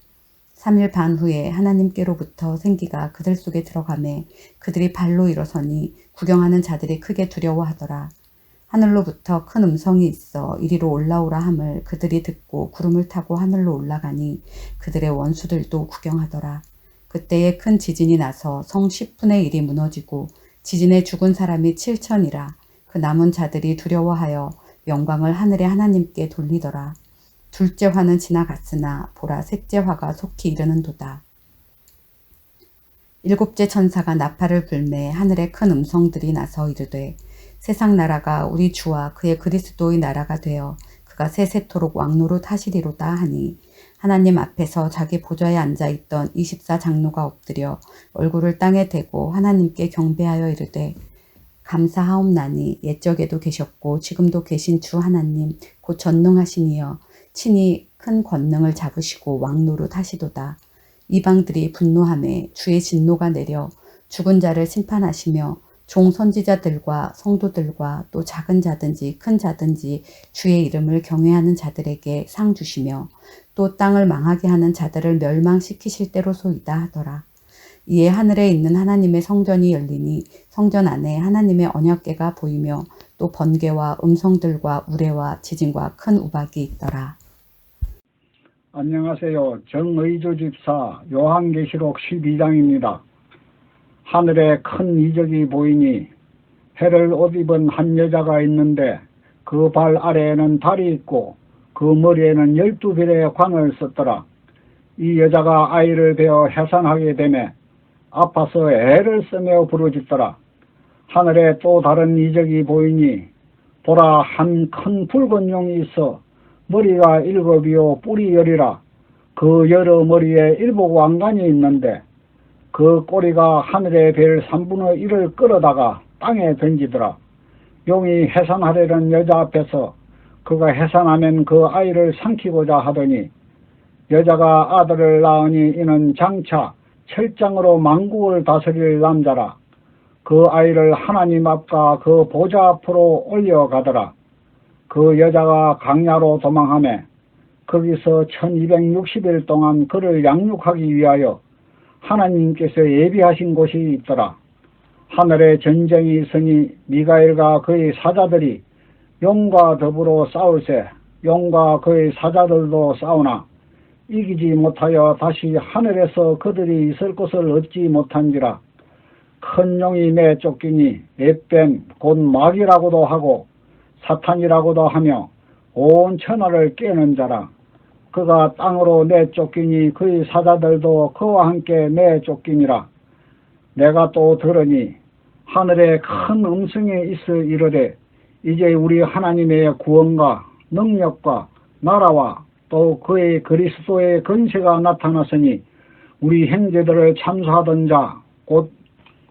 3일 반 후에 하나님께로부터 생기가 그들 속에 들어가매 그들이 발로 일어서니 구경하는 자들이 크게 두려워하더라. 하늘로부터 큰 음성이 있어 이리로 올라오라 함을 그들이 듣고 구름을 타고 하늘로 올라가니 그들의 원수들도 구경하더라. 그때에 큰 지진이 나서 성 10분의 1이 무너지고 지진에 죽은 사람이 7천이라. 그 남은 자들이 두려워하여 영광을 하늘의 하나님께 돌리더라. 둘째 화는 지나갔으나 보라 셋째 화가 속히 이르는도다. 일곱째 천사가 나팔을 불매 하늘에 큰 음성들이 나서 이르되 세상 나라가 우리 주와 그의 그리스도의 나라가 되어 그가 세세토록 왕노릇 하시리로다 하니 하나님 앞에서 자기 보좌에 앉아있던 24장로가 엎드려 얼굴을 땅에 대고 하나님께 경배하여 이르되 감사하옵나니 옛적에도 계셨고 지금도 계신 주 하나님 곧 전능하시니여 친히 큰 권능을 잡으시고 왕노릇 하시도다. 이방들이 분노하매 주의 진노가 내려 죽은 자를 심판하시며 종 선지자들과 성도들과 또 작은 자든지 큰 자든지 주의 이름을 경외하는 자들에게 상 주시며 또 땅을 망하게 하는 자들을 멸망시키실 때로소이다 하더라. 이에 하늘에 있는 하나님의 성전이 열리니 성전 안에 하나님의 언약궤가 보이며 또 번개와 음성들과 우레와 지진과 큰 우박이 있더라. 안녕하세요. 정의조 집사 요한계시록 12장입니다. 하늘에 큰 이적이 보이니 해를 옷 입은 한 여자가 있는데 그 발 아래에는 달이 있고 그 머리에는 12별의 관을 썼더라. 이 여자가 아이를 베어 해산하게 되매 아파서 애를 쓰며 부르짖더라. 하늘에 또 다른 이적이 보이니 보라 한 큰 붉은 용이 있어 머리가 7이요 뿔이 10이라. 그 여러 머리에 7 왕관이 있는데 그 꼬리가 하늘의 별 3분의 1을 끌어다가 땅에 던지더라. 용이 해산하려는 여자 앞에서 그가 해산하면 그 아이를 삼키고자 하더니 여자가 아들을 낳으니 이는 장차 철장으로 만국을 다스릴 남자라. 그 아이를 하나님 앞과 그 보좌 앞으로 올려가더라. 그 여자가 강야로 도망하매 거기서 1260일 동안 그를 양육하기 위하여 하나님께서 예비하신 곳이 있더라. 하늘에 전쟁이 있으니 미가엘과 그의 사자들이 용과 더불어 싸울세 용과 그의 사자들도 싸우나 이기지 못하여 다시 하늘에서 그들이 있을 곳을 얻지 못한지라. 큰 용이 내쫓기니 에뱀 곧 마귀라고도 하고 사탄이라고도 하며 온 천하를 깨는 자라. 그가 땅으로 내쫓기니 그의 사자들도 그와 함께 내쫓기니라. 내가 또 들으니 하늘에 큰 음성이 있어 이르되 이제 우리 하나님의 구원과 능력과 나라와 또 그의 그리스도의 권세가 나타났으니 우리 형제들을 참수하던 자 곧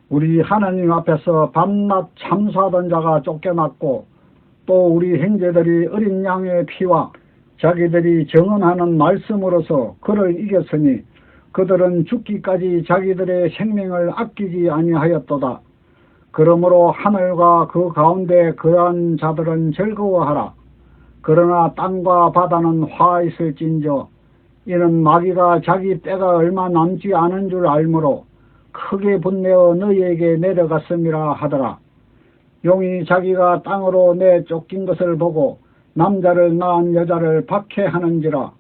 우리 하나님 앞에서 밤낮 참수하던 자가 쫓겨났고 또 우리 형제들이 어린 양의 피와 자기들이 정언하는 말씀으로서 그를 이겼으니 그들은 죽기까지 자기들의 생명을 아끼지 아니하였도다. 그러므로 하늘과 그 가운데 거한 자들은 즐거워하라. 그러나 땅과 바다는 화 있을진저 이는 마귀가 자기 때가 얼마 남지 않은 줄 알므로 크게 분내어 너희에게 내려갔음이라 하더라. 용이 자기가 땅으로 내쫓긴 것을 보고 남자를 낳은 여자를 박해하는지라.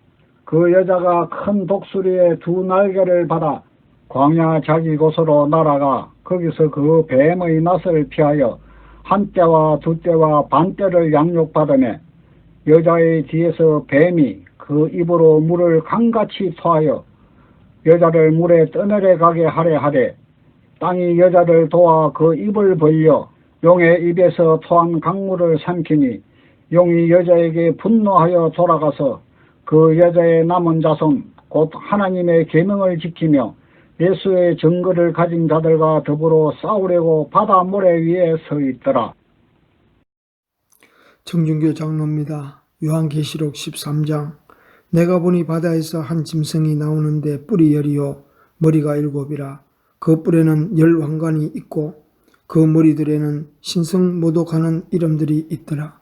그 여자가 큰 독수리의 두 날개를 받아 광야 자기 곳으로 날아가 거기서 그 뱀의 낯을 피하여 한 떼와 두 떼와 반 떼를 양육받으며 여자의 뒤에서 뱀이 그 입으로 물을 강같이 토하여 여자를 물에 떠내려 가게 하려 하되 땅이 여자를 도와 그 입을 벌려 용의 입에서 토한 강물을 삼키니 용이 여자에게 분노하여 돌아가서 그 여자의 남은 자손 곧 하나님의 계명을 지키며 예수의 증거를 가진 자들과 더불어 싸우려고 바다 모래 위에 서 있더라. 정준교 장로입니다. 요한계시록 13장. 내가 보니 바다에서 한 짐승이 나오는데 뿔이 10이요 머리가 7이라. 그 뿔에는 10왕관이 있고 그 머리들에는 신성 모독하는 이름들이 있더라.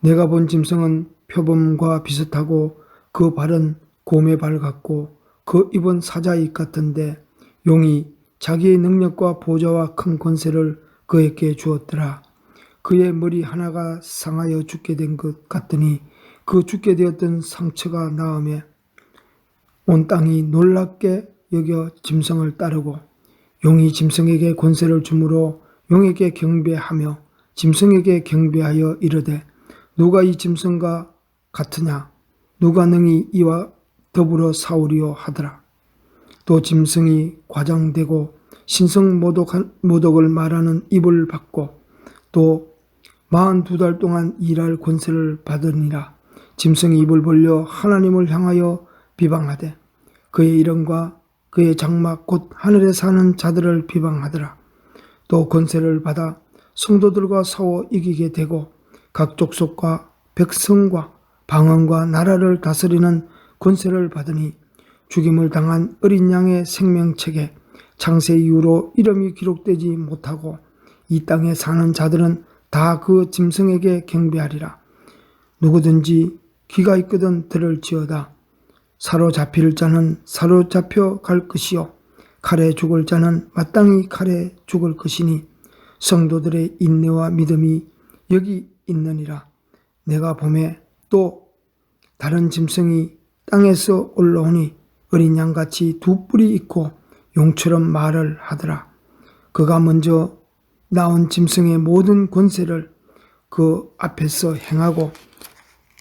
내가 본 짐승은 표범과 비슷하고 그 발은 곰의 발 같고 그 입은 사자의 입 같은데 용이 자기의 능력과 보좌와 큰 권세를 그에게 주었더라. 그의 머리 하나가 상하여 죽게 된 것 같더니 그 죽게 되었던 상처가 나음에 온 땅이 놀랍게 여겨 짐승을 따르고 용이 짐승에게 권세를 주므로 용에게 경배하며 짐승에게 경배하여 이르되 누가 이 짐승과 같으냐 누가 능히 이와 더불어 싸우리요 하더라. 또 짐승이 과장되고 신성 모독을 말하는 입을 받고 또 42달 동안 일할 권세를 받으니라. 짐승이 입을 벌려 하나님을 향하여 비방하되 그의 이름과 그의 장막 곧 하늘에 사는 자들을 비방하더라. 또 권세를 받아 성도들과 싸워 이기게 되고 각 족속과 백성과 방언과 나라를 다스리는 권세를 받으니 죽임을 당한 어린 양의 생명책에 창세 이후로 이름이 기록되지 못하고 이 땅에 사는 자들은 다 그 짐승에게 경배하리라. 누구든지 귀가 있거든 들을지어다. 사로잡힐 자는 사로잡혀 갈 것이요 칼에 죽을 자는 마땅히 칼에 죽을 것이니 성도들의 인내와 믿음이 여기 있느니라. 내가 보매 또 다른 짐승이 땅에서 올라오니 어린 양같이 두 뿔이 있고 용처럼 말을 하더라. 그가 먼저 나온 짐승의 모든 권세를 그 앞에서 행하고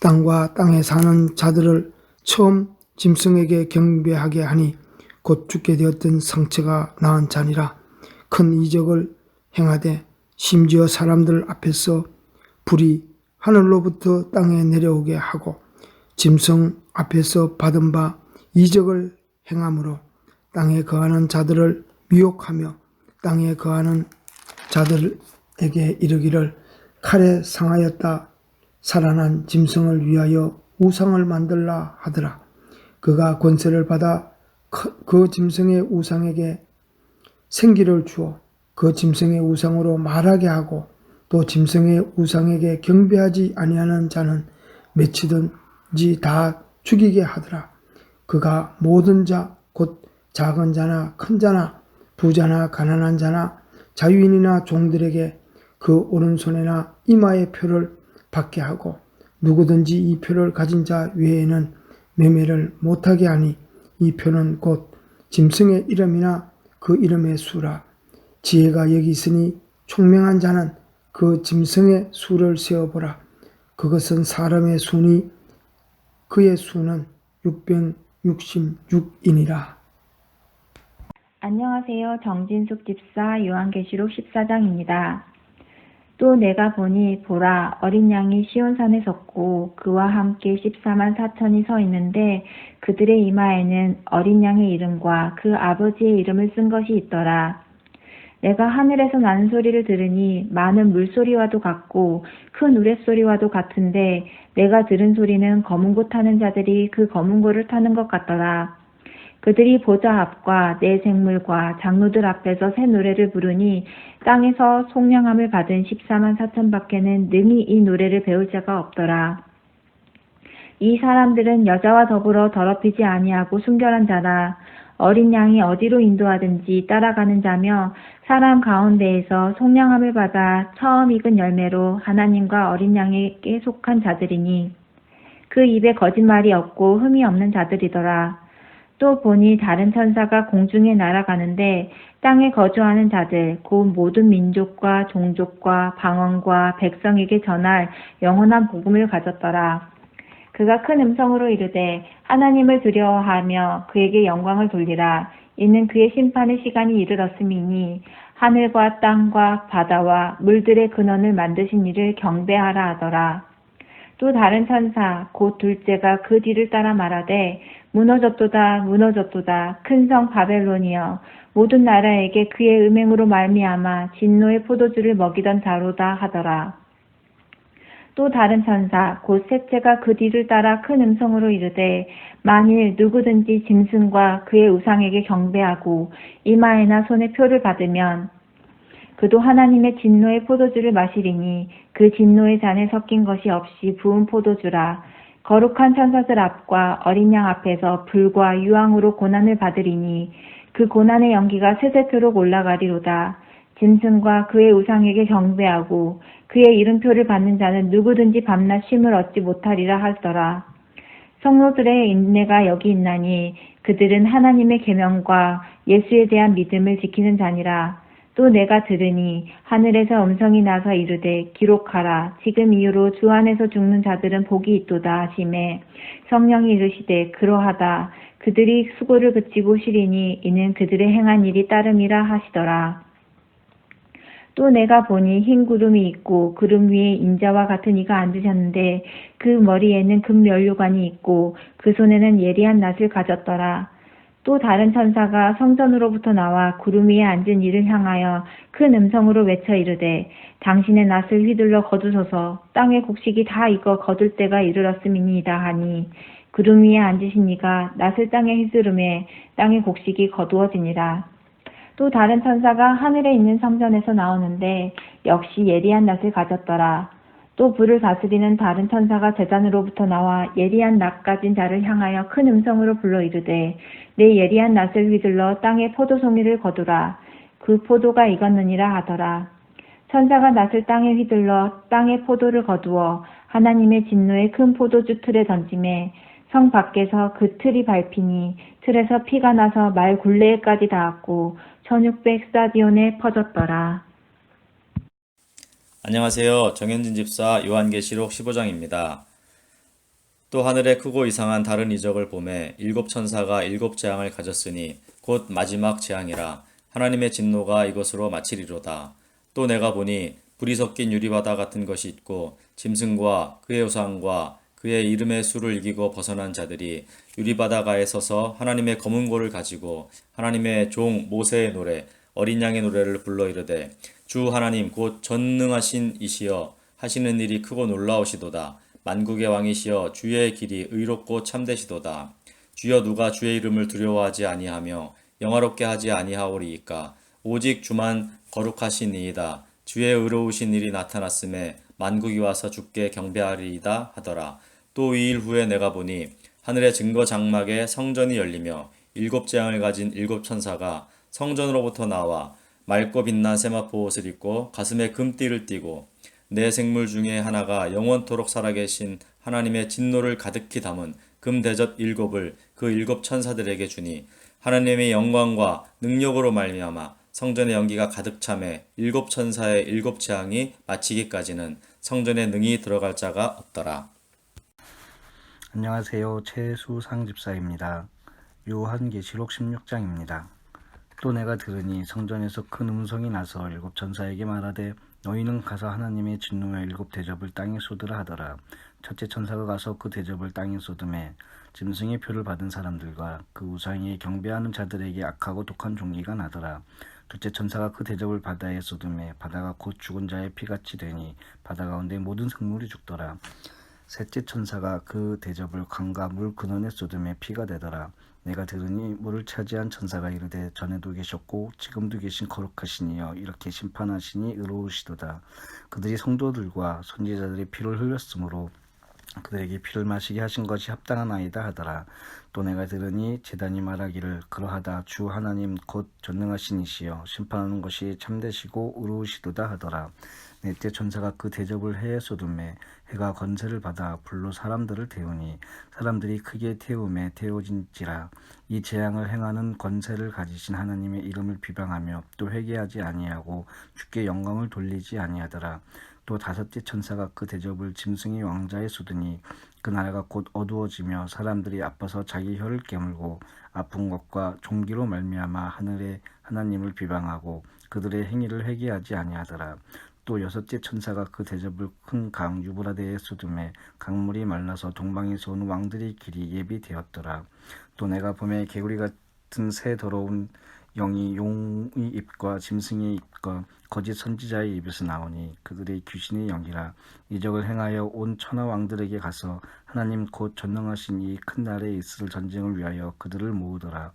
땅과 땅에 사는 자들을 처음 짐승에게 경배하게 하니 곧 죽게 되었던 상처가 나은 자니라. 큰 이적을 행하되 심지어 사람들 앞에서 불이 하늘로부터 땅에 내려오게 하고 짐승 앞에서 받은 바 이적을 행함으로 땅에 거하는 자들을 미혹하며 땅에 거하는 자들에게 이르기를 칼에 상하였다 살아난 짐승을 위하여 우상을 만들라 하더라. 그가 권세를 받아 그 짐승의 우상에게 생기를 주어 그 짐승의 우상으로 말하게 하고 또 짐승의 우상에게 경배하지 아니하는 자는 맺히든지 다 죽이게 하더라. 그가 모든 자 곧 작은 자나 큰 자나 부자나 가난한 자나 자유인이나 종들에게 그 오른손에나 이마에 표를 받게 하고 누구든지 이 표를 가진 자 외에는 매매를 못하게 하니 이 표는 곧 짐승의 이름이나 그 이름의 수라. 지혜가 여기 있으니 총명한 자는 그 짐승의 수를 세어보라. 그것은 사람의 수니 그의 수는 666이니라. 안녕하세요. 정진숙 집사 요한계시록 14장입니다. 또 내가 보니 보라 어린 양이 시온산에 섰고 그와 함께 14만 4천이 서 있는데 그들의 이마에는 어린 양의 이름과 그 아버지의 이름을 쓴 것이 있더라. 내가 하늘에서 나는 소리를 들으니 많은 물소리와도 같고 큰 우레소리와도 같은데 내가 들은 소리는 검은 고 타는 자들이 그 검은 고를 타는 것 같더라. 그들이 보좌 앞과 내 생물과 장로들 앞에서 새 노래를 부르니 땅에서 속량함을 받은 14만 4천 밖에는 능히 이 노래를 배울 자가 없더라. 이 사람들은 여자와 더불어 더럽히지 아니하고 순결한 자라. 어린 양이 어디로 인도하든지 따라가는 자며 사람 가운데에서 속량함을 받아 처음 익은 열매로 하나님과 어린 양에게 속한 자들이니 그 입에 거짓말이 없고 흠이 없는 자들이더라. 또 보니 다른 천사가 공중에 날아가는데 땅에 거주하는 자들 곧 모든 민족과 종족과 방언과 백성에게 전할 영원한 복음을 가졌더라. 그가 큰 음성으로 이르되 하나님을 두려워하며 그에게 영광을 돌리라. 이는 그의 심판의 시간이 이르렀음이니 하늘과 땅과 바다와 물들의 근원을 만드신 이를 경배하라 하더라. 또 다른 천사 곧 둘째가 그 뒤를 따라 말하되 무너졌도다 무너졌도다 큰 성 바벨론이여 모든 나라에게 그의 음행으로 말미암아 진노의 포도주를 먹이던 자로다 하더라. 또 다른 천사 곧 셋째가 그 뒤를 따라 큰 음성으로 이르되 만일 누구든지 짐승과 그의 우상에게 경배하고 이마에나 손에 표를 받으면 그도 하나님의 진노의 포도주를 마시리니 그 진노의 잔에 섞인 것이 없이 부은 포도주라. 거룩한 천사들 앞과 어린 양 앞에서 불과 유황으로 고난을 받으리니 그 고난의 연기가 세세토록 올라가리로다. 짐승과 그의 우상에게 경배하고 그의 이름표를 받는 자는 누구든지 밤낮 쉼을 얻지 못하리라 하더라. 성도들의 인내가 여기 있나니 그들은 하나님의 계명과 예수에 대한 믿음을 지키는 자니라. 또 내가 들으니 하늘에서 음성이 나서 이르되 기록하라. 지금 이후로 주 안에서 죽는 자들은 복이 있도다 하시매 성령이 이르시되 그러하다. 그들이 수고를 그치고 쉬리니 이는 그들의 행한 일이 따름이라 하시더라. 또 내가 보니 흰 구름이 있고 구름 위에 인자와 같은 이가 앉으셨는데 그 머리에는 금면류관이 있고 그 손에는 예리한 낫을 가졌더라. 또 다른 천사가 성전으로부터 나와 구름 위에 앉은 이를 향하여 큰 음성으로 외쳐 이르되 당신의 낫을 휘둘러 거두소서. 땅의 곡식이 다 익어 거둘 때가 이르렀음이니이다 하니 구름 위에 앉으신 이가 낫을 땅에 휘두르매 땅의 곡식이 거두어지니라. 또 다른 천사가 하늘에 있는 성전에서 나오는데 역시 예리한 낫을 가졌더라. 또 불을 다스리는 다른 천사가 제단으로부터 나와 예리한 낫 가진 자를 향하여 큰 음성으로 불러 이르되 내 예리한 낫을 휘둘러 땅에 포도송이를 거두라. 그 포도가 익었느니라 하더라. 천사가 낫을 땅에 휘둘러 땅에 포도를 거두어 하나님의 진노의 큰 포도주 틀에 던지매 성 밖에서 그 틀이 밟히니 틀에서 피가 나서 말 굴레에까지 닿았고 1600 스타디온에 퍼졌더라. 안녕하세요. 정현진 집사 요한계시록 15장입니다. 또 하늘에 크고 이상한 다른 이적을 보매 일곱 천사가 일곱 재앙을 가졌으니 곧 마지막 재앙이라. 하나님의 진노가 이것으로 마치리로다. 또 내가 보니 불이 섞인 유리바다 같은 것이 있고 짐승과 그의 우상과 그의 이름의 수를 이기고 벗어난 자들이 유리바다가에 서서 하나님의 검은 고를 가지고 하나님의 종 모세의 노래 어린 양의 노래를 불러 이르되 주 하나님 곧 전능하신 이시여 하시는 일이 크고 놀라우시도다. 만국의 왕이시여 주의 길이 의롭고 참되시도다. 주여 누가 주의 이름을 두려워하지 아니하며 영화롭게 하지 아니하오리이까. 오직 주만 거룩하시니이다. 주의 의로우신 일이 나타났음에 만국이 와서 주께 경배하리이다 하더라. 또 2일 후에 내가 보니 하늘의 증거 장막에 성전이 열리며 일곱 재앙을 가진 일곱 천사가 성전으로부터 나와 맑고 빛난 세마포 옷을 입고 가슴에 금띠를 띠고 내 생물 중에 하나가 영원토록 살아계신 하나님의 진노를 가득히 담은 금대접 일곱을 그 일곱 천사들에게 주니 하나님의 영광과 능력으로 말미암아 성전의 연기가 가득 차매 일곱 천사의 일곱 재앙이 마치기까지는 성전에 능히 들어갈 자가 없더라. 안녕하세요. 최수상 집사입니다. 요한계시록 16장입니다. 또 내가 들으니 성전에서 큰 음성이 나서 일곱 천사에게 말하되 너희는 가서 하나님의 진노의 일곱 대접을 땅에 쏟으라 하더라. 첫째 천사가 가서 그 대접을 땅에 쏟음에 짐승의 표를 받은 사람들과 그 우상에 경배하는 자들에게 악하고 독한 종기가 나더라. 둘째 천사가 그 대접을 바다에 쏟음에 바다가 곧 죽은 자의 피같이 되니 바다 가운데 모든 생물이 죽더라. 셋째 천사가 그 대접을 강과 물 근원에 쏟음에 피가 되더라. 내가 들으니 물을 차지한 천사가 이르되 전에도 계셨고 지금도 계신 거룩하시니여 이렇게 심판하시니 의로우시도다. 그들이 성도들과 선지자들의 피를 흘렸으므로 그들에게 피를 마시게 하신 것이 합당한 아이다 하더라. 또 내가 들으니 제단이 말하기를 그러하다 주 하나님 곧 전능하신 이시여 심판하는 것이 참되시고 의로우시도다 하더라. 넷째 천사가 그 대접을 해에 쏟음에 해가 건세를 받아 불로 사람들을 태우니 사람들이 크게 태움에 태워진지라. 이 재앙을 행하는 권세를 가지신 하나님의 이름을 비방하며 또 회개하지 아니하고 주께 영광을 돌리지 아니하더라. 또 다섯째 천사가 그 대접을 짐승의 왕자에 쏟으니 그 나라가 곧 어두워지며 사람들이 아파서 자기 혀를 깨물고 아픈 것과 종기로 말미암아 하늘의 하나님을 비방하고 그들의 행위를 회개하지 아니하더라. 또 여섯째 천사가 그 대접을 큰 강 유브라데에 쏟음에 강물이 말라서 동방에서 온 왕들의 길이 예비되었더라. 또 내가 봄에 개구리 같은 새 더러운 영이 용의 입과 짐승의 입과 거짓 선지자의 입에서 나오니 그들의 귀신의 영이라. 이적을 행하여 온 천하 왕들에게 가서 하나님 곧 전능하신 이 큰 날에 있을 전쟁을 위하여 그들을 모으더라.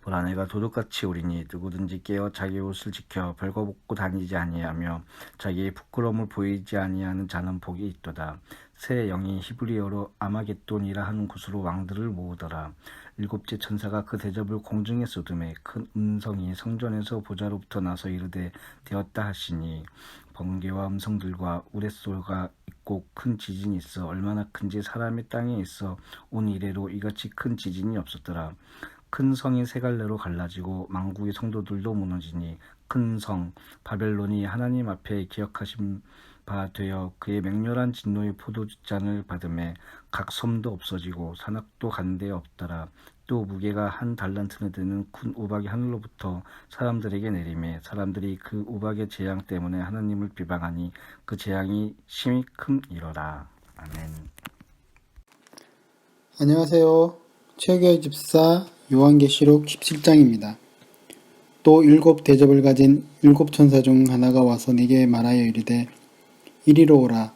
보라 내가 도둑같이 오리니 누구든지 깨어 자기 옷을 지켜 벌거벗고 다니지 아니하며 자기의 부끄러움을 보이지 아니하는 자는 복이 있도다. 새 영이 히브리어로 아마겟돈이라 하는 곳으로 왕들을 모으더라. 일곱째 천사가 그 대접을 공중에 쏟음에 큰 음성이 성전에서 보좌로부터 나서 이르되 되었다 하시니 번개와 음성들과 우레소리가 있고 큰 지진이 있어 얼마나 큰지 사람의 땅에 있어 온 이래로 이같이 큰 지진이 없었더라. 큰 성이 세 갈래로 갈라지고 만국의 성도들도 무너지니 큰 성 바벨론이 하나님 앞에 기억하신 바 되어 그의 맹렬한 진노의 포도잔을 받음에 각 섬도 없어지고 산악도 간데 없더라. 또 무게가 한 달란트나 되는 큰 우박이 하늘로부터 사람들에게 내리매 사람들이 그 우박의 재앙 때문에 하나님을 비방하니 그 재앙이 심히 큼이러라. 아멘. 안녕하세요. 최교회 집사 요한계시록 17장입니다. 또 일곱 대접을 가진 일곱 천사 중 하나가 와서 내게 말하여 이르되 이리로 오라.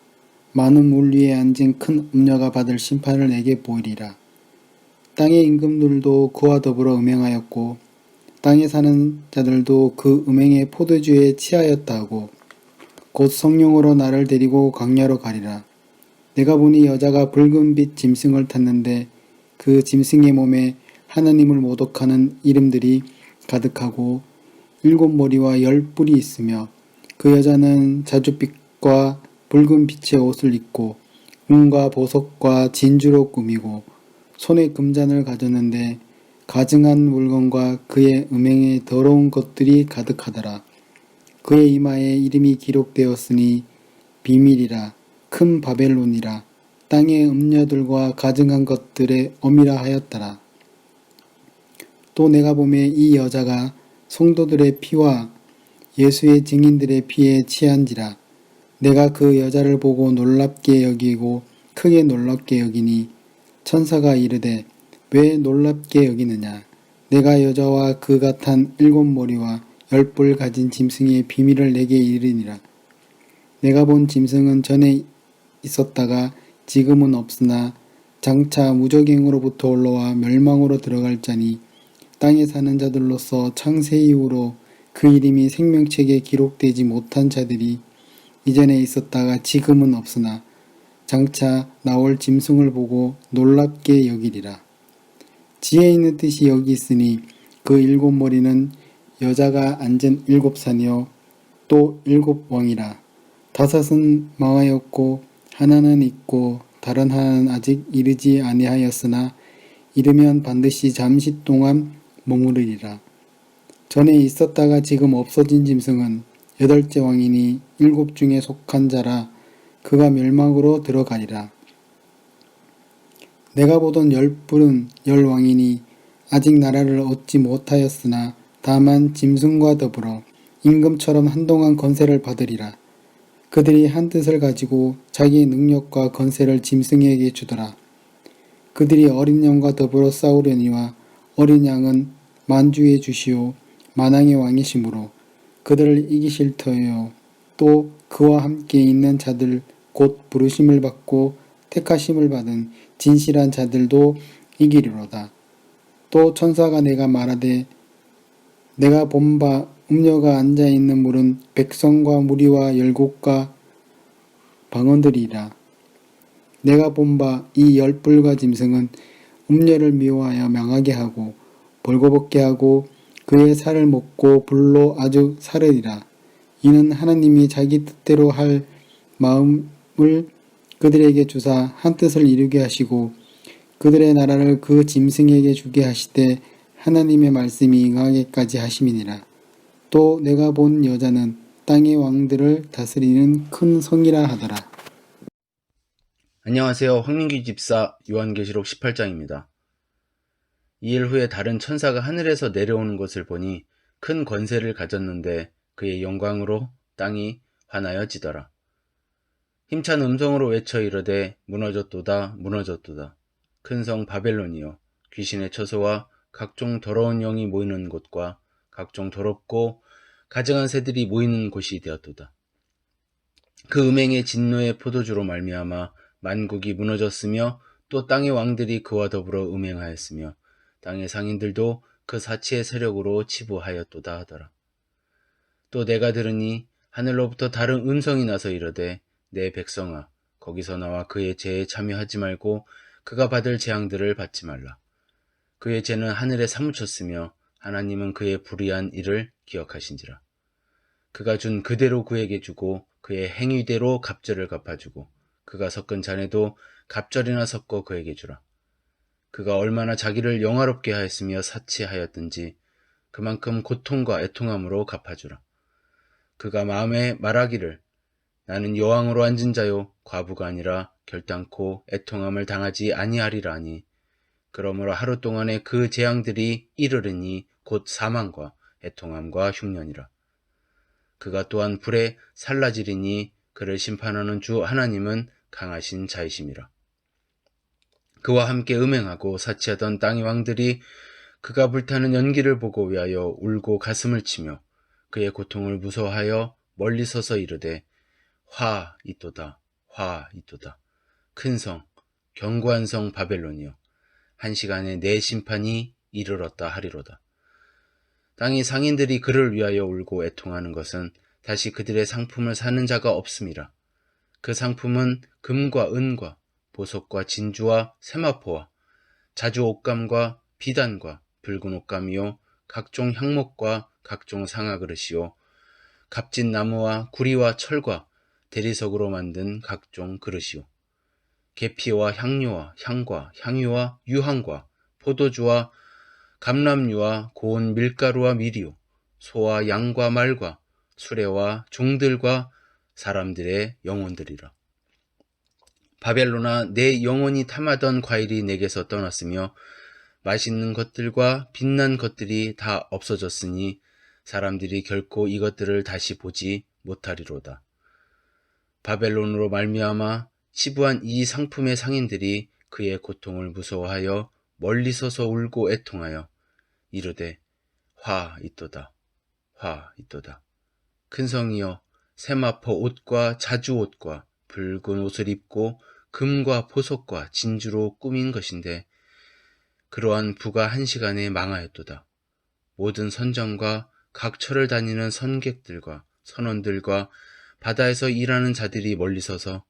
많은 물 위에 앉은 큰 음녀가 받을 심판을 내게 보이리라. 땅의 임금들도 그와 더불어 음행하였고 땅에 사는 자들도 그 음행의 포도주에 취하였다 하고 곧 성령으로 나를 데리고 광야로 가리라. 내가 보니 여자가 붉은 빛 짐승을 탔는데 그 짐승의 몸에 하나님을 모독하는 이름들이 가득하고 7머리와 10뿔이 있으며 그 여자는 자줏빛과 붉은 빛의 옷을 입고 은과 보석과 진주로 꾸미고 손에 금잔을 가졌는데 가증한 물건과 그의 음행에 더러운 것들이 가득하더라. 그의 이마에 이름이 기록되었으니 비밀이라 큰 바벨론이라 땅의 음녀들과 가증한 것들의 엄이라 하였더라. 또 내가 보매 이 여자가 성도들의 피와 예수의 증인들의 피에 취한지라. 내가 그 여자를 보고 놀랍게 여기고 크게 놀랍게 여기니 천사가 이르되 왜 놀랍게 여기느냐. 내가 여자와 그 같은 7머리와 10뿔 가진 짐승의 비밀을 내게 이르니라. 내가 본 짐승은 전에 있었다가 지금은 없으나 장차 무저갱으로부터 올라와 멸망으로 들어갈 자니 땅에 사는 자들로서 창세 이후로 그 이름이 생명책에 기록되지 못한 자들이 이전에 있었다가 지금은 없으나 장차 나올 짐승을 보고 놀랍게 여기리라. 지혜 있는 뜻이 여기 있으니 그 7머리는 여자가 앉은 7산이요 또 7왕이라. 5은 망하였고 하나는 있고 다른 하나는 아직 이르지 아니하였으나 이르면 반드시 잠시 동안 머무르리라. 전에 있었다가 지금 없어진 짐승은 8째 왕이니 7 중에 속한 자라. 그가 멸망으로 들어가리라. 내가 보던 10뿔은 10왕이니 아직 나라를 얻지 못하였으나 다만 짐승과 더불어 임금처럼 한동안 권세를 받으리라. 그들이 한 뜻을 가지고 자기의 능력과 권세를 짐승에게 주더라. 그들이 어린 양과 더불어 싸우려니와 어린 양은 만주의 주시오 만왕의 왕이시므로 그들을 이기실 터이요 또 그와 함께 있는 자들 곧 부르심을 받고 택하심을 받은 진실한 자들도 이기리로다. 또 천사가 내가 말하되 내가 본 바 음녀가 앉아있는 물은 백성과 무리와 열국과 방언들이라. 내가 본 바 이 열불과 짐승은 음녀를 미워하여 망하게 하고 벌거벗게 하고 그의 살을 먹고 불로 아주 사르리라. 이는 하나님이 자기 뜻대로 할 마음을 그들에게 주사 한 뜻을 이루게 하시고 그들의 나라를 그 짐승에게 주게 하시되 하나님의 말씀이 응하게까지 하심이니라. 또 내가 본 여자는 땅의 왕들을 다스리는 큰 성이라 하더라. 안녕하세요. 황민기 집사 요한계시록 18장입니다. 이 일 후에 다른 천사가 하늘에서 내려오는 것을 보니 큰 권세를 가졌는데 그의 영광으로 땅이 환하여지더라. 힘찬 음성으로 외쳐 이르되 무너졌도다 무너졌도다. 큰 성 바벨론이여 귀신의 처소와 각종 더러운 영이 모이는 곳과 각종 더럽고 가증한 새들이 모이는 곳이 되었도다. 그 음행의 진노의 포도주로 말미암아 만국이 무너졌으며 또 땅의 왕들이 그와 더불어 음행하였으며 땅의 상인들도 그 사치의 세력으로 치부하였도다 하더라. 또 내가 들으니 하늘로부터 다른 음성이 나서 이르되 내 백성아 거기서 나와 그의 죄에 참여하지 말고 그가 받을 재앙들을 받지 말라. 그의 죄는 하늘에 사무쳤으며 하나님은 그의 불의한 일을 기억하신지라. 그가 준 그대로 그에게 주고 그의 행위대로 갑절을 갚아주고 그가 섞은 잔에도 갑절이나 섞어 그에게 주라. 그가 얼마나 자기를 영화롭게 하였으며 사치하였든지 그만큼 고통과 애통함으로 갚아주라. 그가 마음에 말하기를 나는 여왕으로 앉은 자요 과부가 아니라 결단코 애통함을 당하지 아니하리라 하니 그러므로 하루 동안에 그 재앙들이 이르르니 곧 사망과 애통함과 흉년이라. 그가 또한 불에 살라지리니 그를 심판하는 주 하나님은 강하신 자이심이라. 그와 함께 음행하고 사치하던 땅의 왕들이 그가 불타는 연기를 보고 위하여 울고 가슴을 치며 그의 고통을 무서워하여 멀리 서서 이르되 화 있도다 화 있도다. 큰 성 견고한 성 바벨론이여 한 시간에 내 심판이 이르렀다 하리로다. 땅의 상인들이 그를 위하여 울고 애통하는 것은 다시 그들의 상품을 사는 자가 없음이라. 그 상품은 금과 은과 보석과 진주와 세마포와 자주 옷감과 비단과 붉은 옷감이요 각종 향목과 각종 상아그릇이요 값진 나무와 구리와 철과 대리석으로 만든 각종 그릇이요 계피와 향료와 향과 향유와 유향과 포도주와 감람유와 고운 밀가루와 밀이요 소와 양과 말과 수레와 종들과 사람들의 영혼들이라. 바벨론아 내 영혼이 탐하던 과일이 내게서 떠났으며 맛있는 것들과 빛난 것들이 다 없어졌으니 사람들이 결코 이것들을 다시 보지 못하리로다. 바벨론으로 말미암아 치부한 이 상품의 상인들이 그의 고통을 무서워하여 멀리 서서 울고 애통하여 이르되 화 있도다 화 있도다. 큰 성이여 세마포 옷과 자주 옷과 붉은 옷을 입고 금과 보석과 진주로 꾸민 것인데 그러한 부가 한 시간에 망하였도다. 모든 선정과 각처를 다니는 선객들과 선원들과 바다에서 일하는 자들이 멀리 서서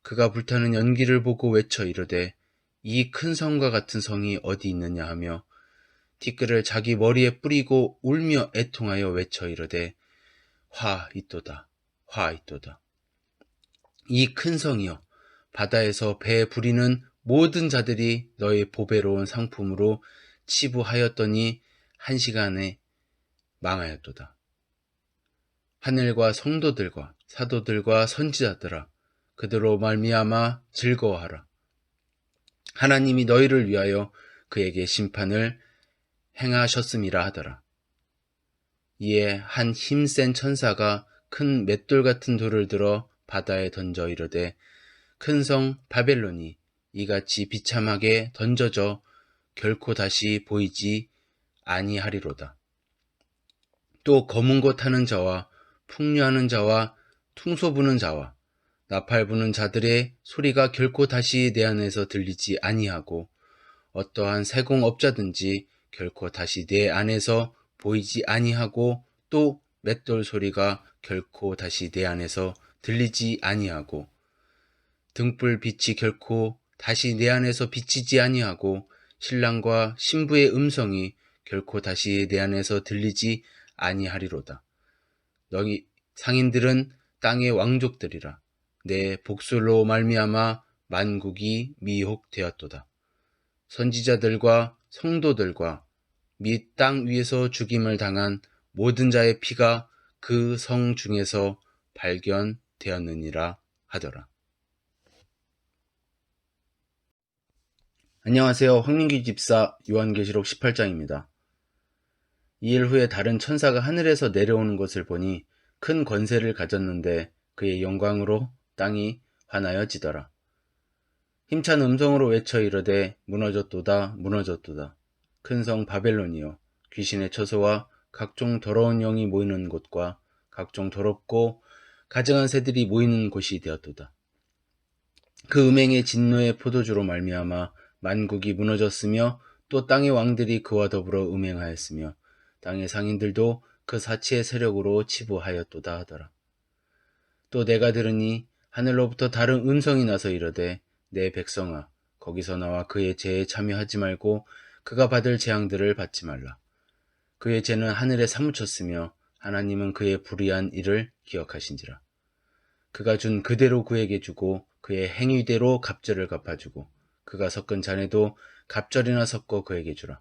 그가 불타는 연기를 보고 외쳐 이르되 이 큰 성과 같은 성이 어디 있느냐 하며 티끌을 자기 머리에 뿌리고 울며 애통하여 외쳐 이르되 화 있도다 화 있도다. 이 큰 성이여 바다에서 배 부리는 모든 자들이 너의 보배로운 상품으로 치부하였더니 한 시간에 망하였도다. 하늘과 성도들과 사도들과 선지자들아 그들로 말미암아 즐거워하라. 하나님이 너희를 위하여 그에게 심판을 행하셨음이라 하더라. 이에 한 힘센 천사가 큰 맷돌 같은 돌을 들어 바다에 던져 이르되 큰 성 바벨론이 이같이 비참하게 던져져 결코 다시 보이지 아니하리로다. 또 검은 곳 하는 자와 풍류하는 자와 퉁소 부는 자와 나팔 부는 자들의 소리가 결코 다시 내 안에서 들리지 아니하고 어떠한 세공업자든지 결코 다시 내 안에서 보이지 아니하고 또 맷돌 소리가 결코 다시 내 안에서 들리지 아니하고 등불 빛이 결코 다시 내 안에서 비치지 아니하고 신랑과 신부의 음성이 결코 다시 내 안에서 들리지 아니하리로다. 너희 상인들은 땅의 왕족들이라. 내 복술로 말미암아 만국이 미혹되었도다. 선지자들과 성도들과 및 땅 위에서 죽임을 당한 모든 자의 피가 그 성 중에서 발견되었느니라 하더라. 안녕하세요. 황민기 집사 요한계시록 18장입니다. 이 일 후에 다른 천사가 하늘에서 내려오는 것을 보니 큰 권세를 가졌는데 그의 영광으로 땅이 환하여지더라. 힘찬 음성으로 외쳐 이르되 무너졌도다 무너졌도다. 큰 성 바벨론이여 귀신의 처소와 각종 더러운 영이 모이는 곳과 각종 더럽고 가증한 새들이 모이는 곳이 되었도다. 그 음행의 진노의 포도주로 말미암아 만국이 무너졌으며 또 땅의 왕들이 그와 더불어 음행하였으며 땅의 상인들도 그 사치의 세력으로 치부하였도다 하더라. 또 내가 들으니 하늘로부터 다른 음성이 나서 이르되 내 백성아 거기서 나와 그의 죄에 참여하지 말고 그가 받을 재앙들을 받지 말라. 그의 죄는 하늘에 사무쳤으며 하나님은 그의 불의한 일을 기억하신지라. 그가 준 그대로 그에게 주고 그의 행위대로 갑절을 갚아주고 그가 섞은 잔에도 갑절이나 섞어 그에게 주라.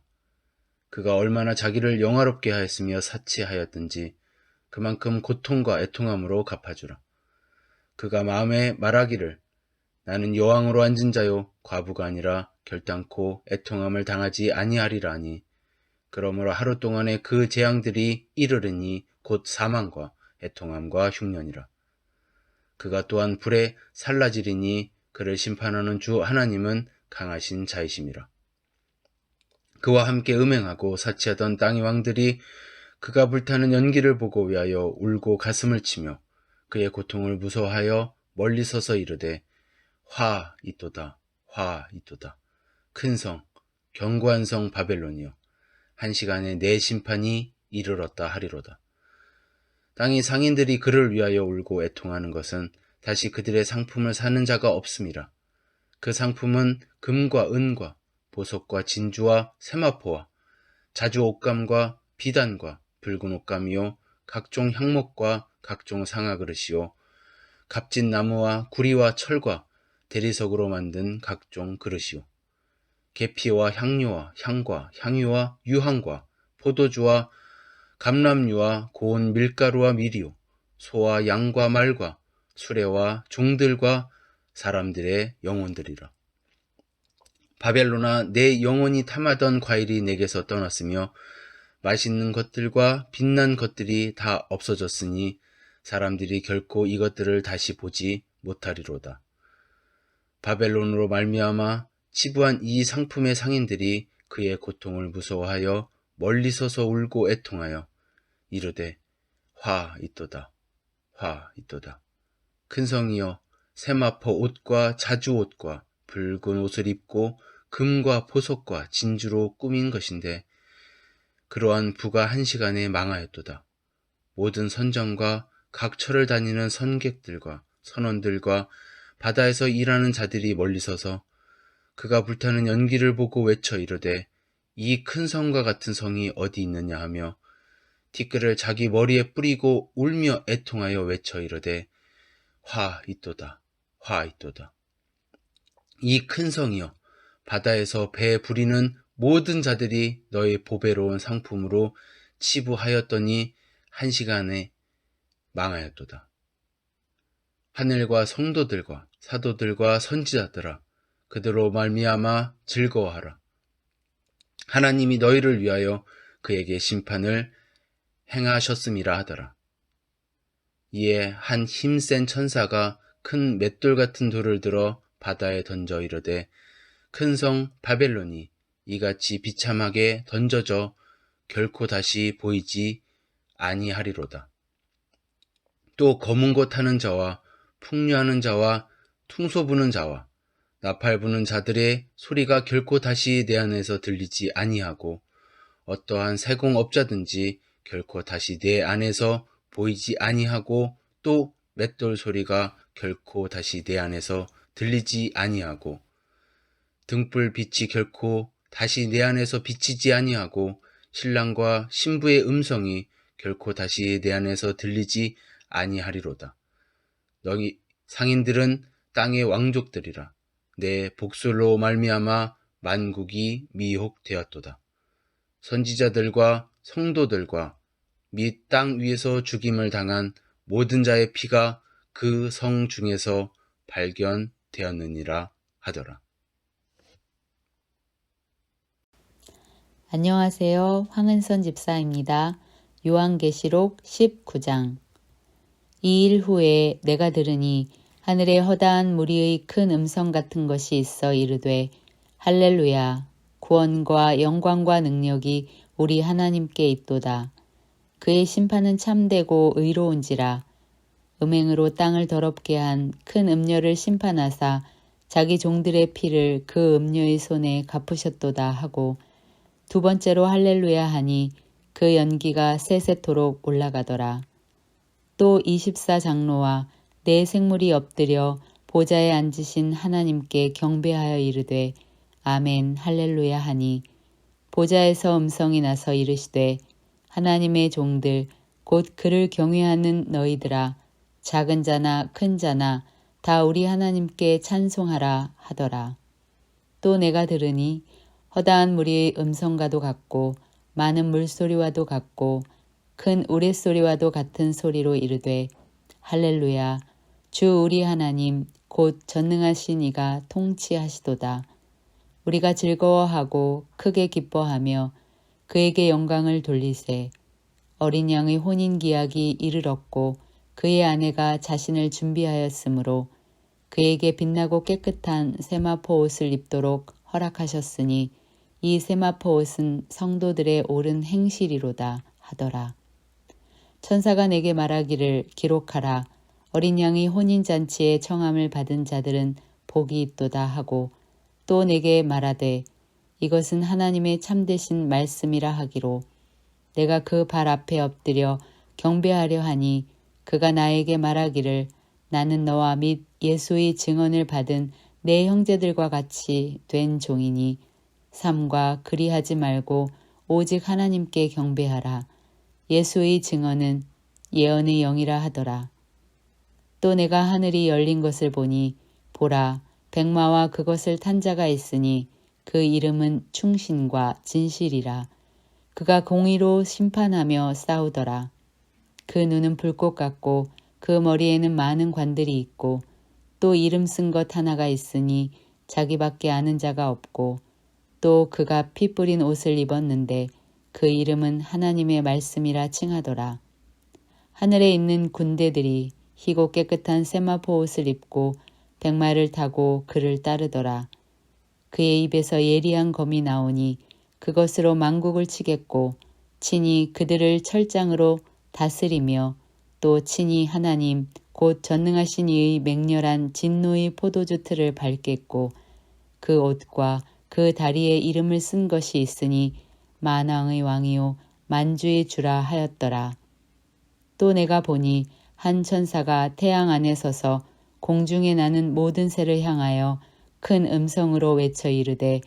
그가 얼마나 자기를 영화롭게 하였으며 사치하였든지 그만큼 고통과 애통함으로 갚아주라. 그가 마음에 말하기를 나는 여왕으로 앉은 자요 과부가 아니라 결단코 애통함을 당하지 아니하리라 하니 그러므로 하루 동안에 그 재앙들이 이르르니 곧 사망과 애통함과 흉년이라. 그가 또한 불에 살라지리니 그를 심판하는 주 하나님은 강하신 자이심이라. 그와 함께 음행하고 사치하던 땅의 왕들이 그가 불타는 연기를 보고 위하여 울고 가슴을 치며 그의 고통을 무서워하여 멀리 서서 이르되 화 있도다 화 있도다. 큰 성 견고한 성 바벨론이여 한 시간에 내 심판이 이르렀다 하리로다. 땅의 상인들이 그를 위하여 울고 애통하는 것은 다시 그들의 상품을 사는 자가 없음이라. 그 상품은 금과 은과 보석과 진주와 세마포와 자주 옷감과 비단과 붉은 옷감이요 각종 향목과 각종 상아그릇이요 값진 나무와 구리와 철과 대리석으로 만든 각종 그릇이요 계피와 향료와 향과 향유와 유향과 포도주와 감람류와 고운 밀가루와 밀이요 소와 양과 말과 수레와 종들과 사람들의 영혼들이라. 바벨론아 내 영혼이 탐하던 과일이 내게서 떠났으며 맛있는 것들과 빛난 것들이 다 없어졌으니 사람들이 결코 이것들을 다시 보지 못하리로다. 바벨론으로 말미암아 치부한 이 상품의 상인들이 그의 고통을 무서워하여 멀리 서서 울고 애통하여 이르되 화 있도다 화 있도다. 큰 성이여 세마포 옷과 자주 옷과 붉은 옷을 입고 금과 보석과 진주로 꾸민 것인데 그러한 부가 한 시간에 망하였도다. 모든 선정과 각처를 다니는 선객들과 선원들과 바다에서 일하는 자들이 멀리 서서 그가 불타는 연기를 보고 외쳐 이르되 이 큰 성과 같은 성이 어디 있느냐 하며 티끌을 자기 머리에 뿌리고 울며 애통하여 외쳐 이르되 화 있도다 화 있도다. 이 큰 성이여 바다에서 배 부리는 모든 자들이 너의 보배로운 상품으로 치부하였더니 한 시간에 망하였도다. 하늘과 성도들과 사도들과 선지자들아 그들로 말미암아 즐거워하라. 하나님이 너희를 위하여 그에게 심판을 행하셨음이라 하더라. 이에 한 힘센 천사가 큰 맷돌 같은 돌을 들어 바다에 던져 이르되 큰 성 바벨론이 이같이 비참하게 던져져 결코 다시 보이지 아니하리로다. 또 검은 것 타는 자와 풍류하는 자와 퉁소 부는 자와 나팔 부는 자들의 소리가 결코 다시 내 안에서 들리지 아니하고 어떠한 세공업자든지 결코 다시 내 안에서 보이지 아니하고 또 맷돌 소리가 결코 다시 내 안에서 들리지 아니하고 등불 빛이 결코 다시 내 안에서 비치지 아니하고 신랑과 신부의 음성이 결코 다시 내 안에서 들리지 아니하리로다. 너희 상인들은 땅의 왕족들이라. 내 복술로 말미암아 만국이 미혹되었도다. 선지자들과 성도들과 및 땅 위에서 죽임을 당한 모든 자의 피가 그 성 중에서 발견되었느니라 하더라. 안녕하세요. 황은선 집사입니다. 요한계시록 19장. 이 일 후에 내가 들으니 하늘에 허다한 무리의 큰 음성 같은 것이 있어 이르되 할렐루야 구원과 영광과 능력이 우리 하나님께 있도다. 그의 심판은 참되고 의로운지라. 음행으로 땅을 더럽게 한 큰 음녀를 심판하사 자기 종들의 피를 그 음녀의 손에 갚으셨도다 하고 두 번째로 할렐루야 하니 그 연기가 세세토록 올라가더라. 또 24장로와 네 생물이 엎드려 보좌에 앉으신 하나님께 경배하여 이르되 아멘 할렐루야 하니 보좌에서 음성이 나서 이르시되 하나님의 종들 곧 그를 경외하는 너희들아 작은 자나 큰 자나 다 우리 하나님께 찬송하라 하더라. 또 내가 들으니 허다한 무리의 음성과도 같고 많은 물소리와도 같고 큰 우레소리와도 같은 소리로 이르되 할렐루야 주 우리 하나님 곧 전능하신 이가 통치하시도다. 우리가 즐거워하고 크게 기뻐하며 그에게 영광을 돌리세. 어린 양의 혼인 기약이 이르렀고 그의 아내가 자신을 준비하였으므로 그에게 빛나고 깨끗한 세마포 옷을 입도록 허락하셨으니 이 세마포 옷은 성도들의 옳은 행실이로다 하더라. 천사가 내게 말하기를 기록하라. 어린 양의 혼인잔치에 청함을 받은 자들은 복이 있도다 하고 또 내게 말하되 이것은 하나님의 참되신 말씀이라 하기로 내가 그 발 앞에 엎드려 경배하려 하니 그가 나에게 말하기를 나는 너와 및 예수의 증언을 받은 내 형제들과 같이 된 종이니 삼가 그리하지 말고 오직 하나님께 경배하라. 예수의 증언은 예언의 영이라 하더라. 또 내가 하늘이 열린 것을 보니 보라 백마와 그것을 탄 자가 있으니 그 이름은 충신과 진실이라. 그가 공의로 심판하며 싸우더라. 그 눈은 불꽃 같고 그 머리에는 많은 관들이 있고 또 이름 쓴 것 하나가 있으니 자기밖에 아는 자가 없고 또 그가 피 뿌린 옷을 입었는데 그 이름은 하나님의 말씀이라 칭하더라. 하늘에 있는 군대들이 희고 깨끗한 세마포 옷을 입고 백마를 타고 그를 따르더라. 그의 입에서 예리한 검이 나오니 그것으로 만국을 치겠고 친히 그들을 철장으로 다스리며 또 친히 하나님 곧 전능하신 이의 맹렬한 진노의 포도주 틀을 밟겠고 그 옷과 그 다리에 이름을 쓴 것이 있으니 만왕의 왕이요 만주의 주라 하였더라. 또 내가 보니 한 천사가 태양 안에 서서 공중에 나는 모든 새를 향하여 큰 음성으로 외쳐 이르되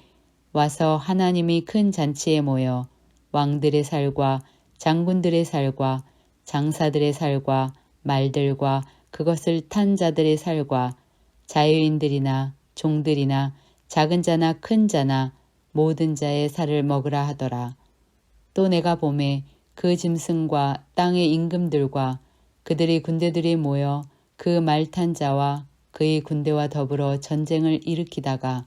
와서 하나님이 큰 잔치에 모여 왕들의 살과 장군들의 살과 장사들의 살과 말들과 그것을 탄 자들의 살과 자유인들이나 종들이나 작은 자나 큰 자나 모든 자의 살을 먹으라 하더라. 또 내가 보매 그 짐승과 땅의 임금들과 그들의 군대들이 모여 그 말 탄 자와 그의 군대와 더불어 전쟁을 일으키다가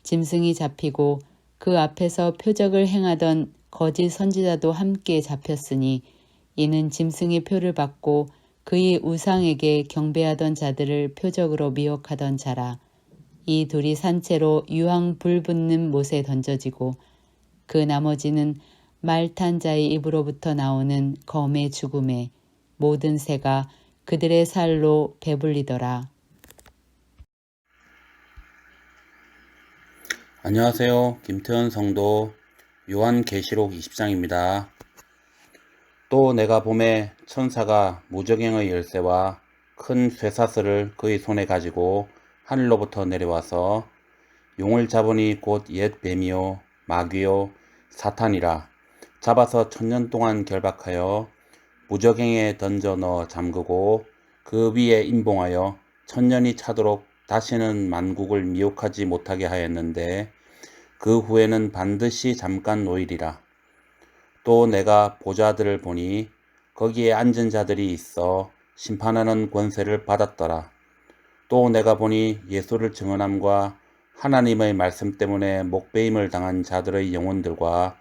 짐승이 잡히고 그 앞에서 표적을 행하던 거짓 선지자도 함께 잡혔으니 이는 짐승의 표를 받고 그의 우상에게 경배하던 자들을 표적으로 미혹하던 자라. 이 둘이 산채로 유황 불 붙는 못에 던져지고 그 나머지는 말 탄 자의 입으로부터 나오는 검의 죽음에 모든 새가 그들의 살로 배불리더라. 안녕하세요. 김태현 성도 요한계시록 20장입니다. 또 내가 봄에 천사가 무저갱의 열쇠와 큰 쇠사슬을 그의 손에 가지고 하늘로부터 내려와서 용을 잡으니 곧 옛 뱀이요 마귀요 사탄이라 잡아서 1000년 동안 결박하여 무저갱에 던져 넣어 잠그고 그 위에 임봉하여 1000년이 차도록 다시는 만국을 미혹하지 못하게 하였는데 그 후에는 반드시 잠깐 노일이라. 또 내가 보좌들을 보니 거기에 앉은 자들이 있어 심판하는 권세를 받았더라. 또 내가 보니 예수를 증언함과 하나님의 말씀 때문에 목배임을 당한 자들의 영혼들과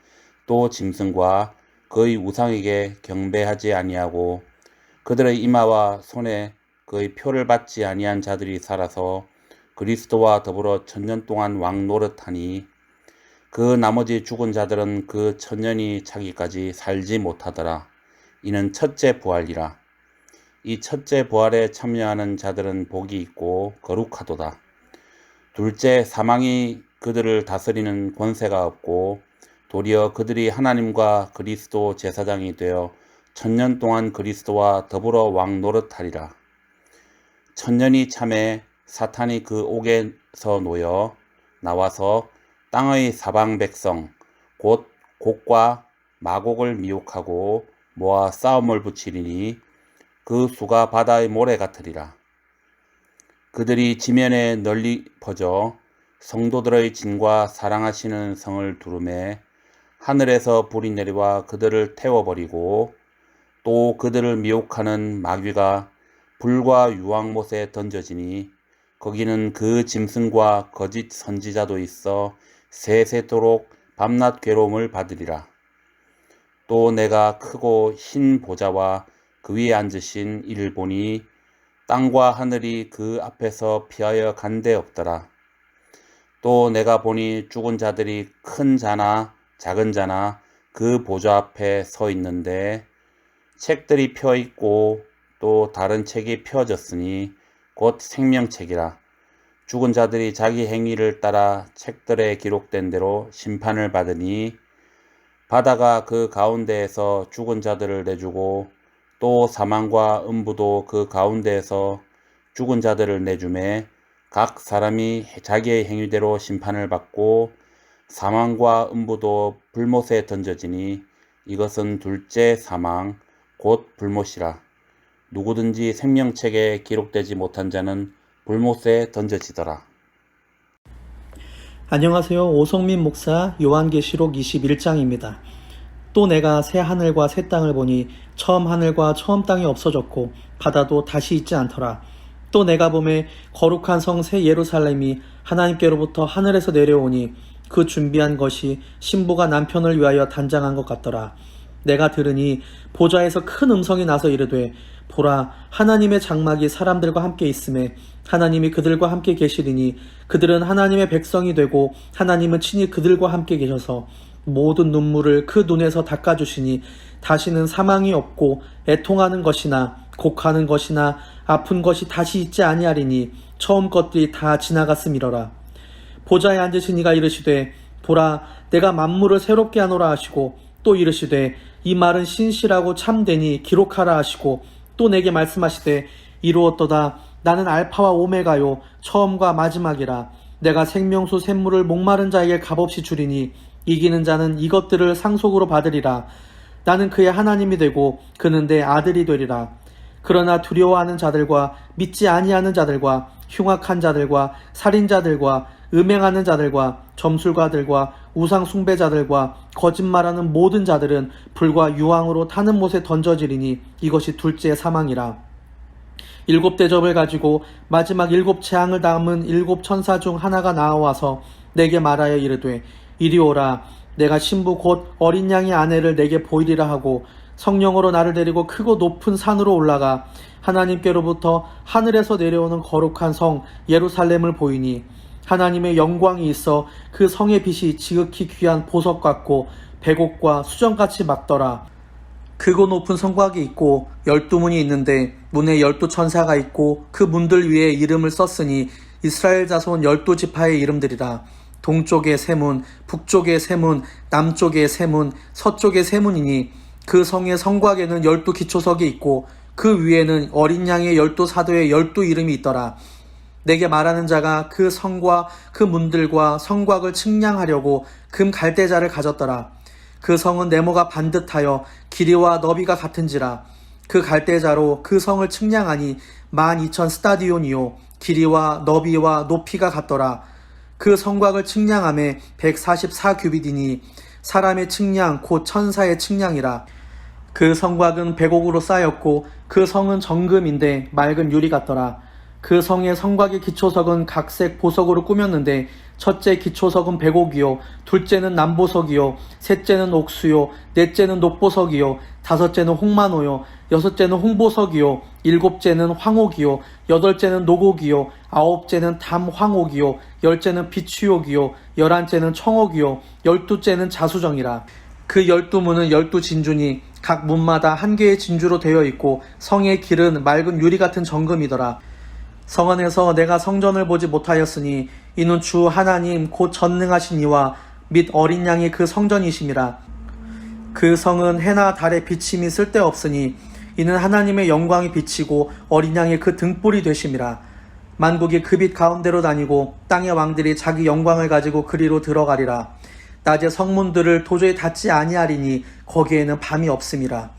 또 짐승과 그의 우상에게 경배하지 아니하고 그들의 이마와 손에 그의 표를 받지 아니한 자들이 살아서 그리스도와 더불어 1000년 동안 왕 노릇하니 그 나머지 죽은 자들은 그 1000년이 차기까지 살지 못하더라. 이는 첫째 부활이라. 이 첫째 부활에 참여하는 자들은 복이 있고 거룩하도다. 둘째 사망이 그들을 다스리는 권세가 없고 도리어 그들이 하나님과 그리스도 제사장이 되어 1000년 동안 그리스도와 더불어 왕 노릇하리라. 1000년이 참에 사탄이 그 옥에서 놓여 나와서 땅의 사방 백성 곧 곡과 마곡을 미혹하고 모아 싸움을 붙이리니 그 수가 바다의 모래 같으리라. 그들이 지면에 널리 퍼져 성도들의 진과 사랑하시는 성을 두루매 하늘에서 불이 내려와 그들을 태워버리고 또 그들을 미혹하는 마귀가 불과 유황못에 던져지니 거기는 그 짐승과 거짓 선지자도 있어 세세토록 밤낮 괴로움을 받으리라. 또 내가 크고 흰 보좌와 그 위에 앉으신 이를 보니 땅과 하늘이 그 앞에서 피하여 간데 없더라. 또 내가 보니 죽은 자들이 큰 자나 작은 자나 그 보좌 앞에 서 있는데 책들이 펴 있고 또 다른 책이 펴졌으니 곧 생명책이라. 죽은 자들이 자기 행위를 따라 책들에 기록된 대로 심판을 받으니 바다가 그 가운데에서 죽은 자들을 내주고 또 사망과 음부도 그 가운데에서 죽은 자들을 내주매 각 사람이 자기의 행위대로 심판을 받고 사망과 음부도 불못에 던져지니 이것은 둘째 사망 곧 불못이라. 누구든지 생명책에 기록되지 못한 자는 불못에 던져지더라. 안녕하세요. 오성민 목사 요한계시록 21장입니다. 또 내가 새 하늘과 새 땅을 보니 처음 하늘과 처음 땅이 없어졌고 바다도 다시 있지 않더라. 또 내가 보매 거룩한 성 새 예루살렘이 하나님께로부터 하늘에서 내려오니 그 준비한 것이 신부가 남편을 위하여 단장한 것 같더라. 내가 들으니 보좌에서 큰 음성이 나서 이르되 보라 하나님의 장막이 사람들과 함께 있음에 하나님이 그들과 함께 계시리니 그들은 하나님의 백성이 되고 하나님은 친히 그들과 함께 계셔서 모든 눈물을 그 눈에서 닦아주시니 다시는 사망이 없고 애통하는 것이나 곡하는 것이나 아픈 것이 다시 있지 아니하리니 처음 것들이 다 지나갔음이러라. 보좌에 앉으신 이가 이르시되 보라 내가 만물을 새롭게 하노라 하시고 또 이르시되 이 말은 신실하고 참되니 기록하라 하시고 또 내게 말씀하시되 이루었도다. 나는 알파와 오메가요 처음과 마지막이라. 내가 생명수 샘물을 목마른 자에게 값없이 주리니 이기는 자는 이것들을 상속으로 받으리라. 나는 그의 하나님이 되고 그는 내 아들이 되리라. 그러나 두려워하는 자들과 믿지 아니하는 자들과 흉악한 자들과 살인자들과 음행하는 자들과 점술가들과 우상 숭배자들과 거짓말하는 모든 자들은 불과 유황으로 타는 못에 던져지리니 이것이 둘째 사망이라. 7 대접을 가지고 마지막 7 재앙을 담은 7 천사 중 하나가 나와서 내게 말하여 이르되 이리 오라. 내가 신부 곧 어린 양의 아내를 내게 보이리라 하고 성령으로 나를 데리고 크고 높은 산으로 올라가 하나님께로부터 하늘에서 내려오는 거룩한 성 예루살렘을 보이니 하나님의 영광이 있어 그 성의 빛이 지극히 귀한 보석 같고 백옥과 수정같이 막더라. 크고 높은 성곽이 있고 12문이 있는데 문에 12천사가 있고 그 문들 위에 이름을 썼으니 이스라엘 자손 12지파의 이름들이라. 동쪽에 세 문, 북쪽에 세 문, 남쪽에 세 문, 서쪽에 세 문이니 그 성의 성곽에는 12기초석이 있고 그 위에는 어린 양의 12사도의 12 이름이 있더라. 내게 말하는 자가 그 성과 그 문들과 성곽을 측량하려고 금 갈대자를 가졌더라. 그 성은 네모가 반듯하여 길이와 너비가 같은지라. 그 갈대자로 그 성을 측량하니 12,000 스타디온이요 길이와 너비와 높이가 같더라. 그 성곽을 측량함에 144규빗이니 사람의 측량 곧 천사의 측량이라. 그 성곽은 백옥으로 쌓였고 그 성은 정금인데 맑은 유리 같더라. 그 성의 성곽의 기초석은 각색 보석으로 꾸몄는데 첫째 기초석은 백옥이요 둘째는 남보석이요 셋째는 옥수요 넷째는 녹보석이요 다섯째는 홍만호요 여섯째는 홍보석이요 일곱째는 황옥이요 여덟째는 녹옥이요 아홉째는 담황옥이요 열째는 비추옥이요 열한째는 청옥이요 열두째는 자수정이라. 그 12문은 12진주니 각 문마다 한 개의 진주로 되어 있고 성의 길은 맑은 유리 같은 정금이더라. 성 안에서 내가 성전을 보지 못하였으니 이는 주 하나님 곧 전능하신 이와 및 어린 양이 그 성전이심이라. 그 성은 해나 달의 비침이 쓸데없으니 이는 하나님의 영광이 비치고 어린 양이 그 등불이 되심이라. 만국이 그 빛 가운데로 다니고 땅의 왕들이 자기 영광을 가지고 그리로 들어가리라. 낮에 성문들을 도저히 닫지 아니하리니 거기에는 밤이 없음이라.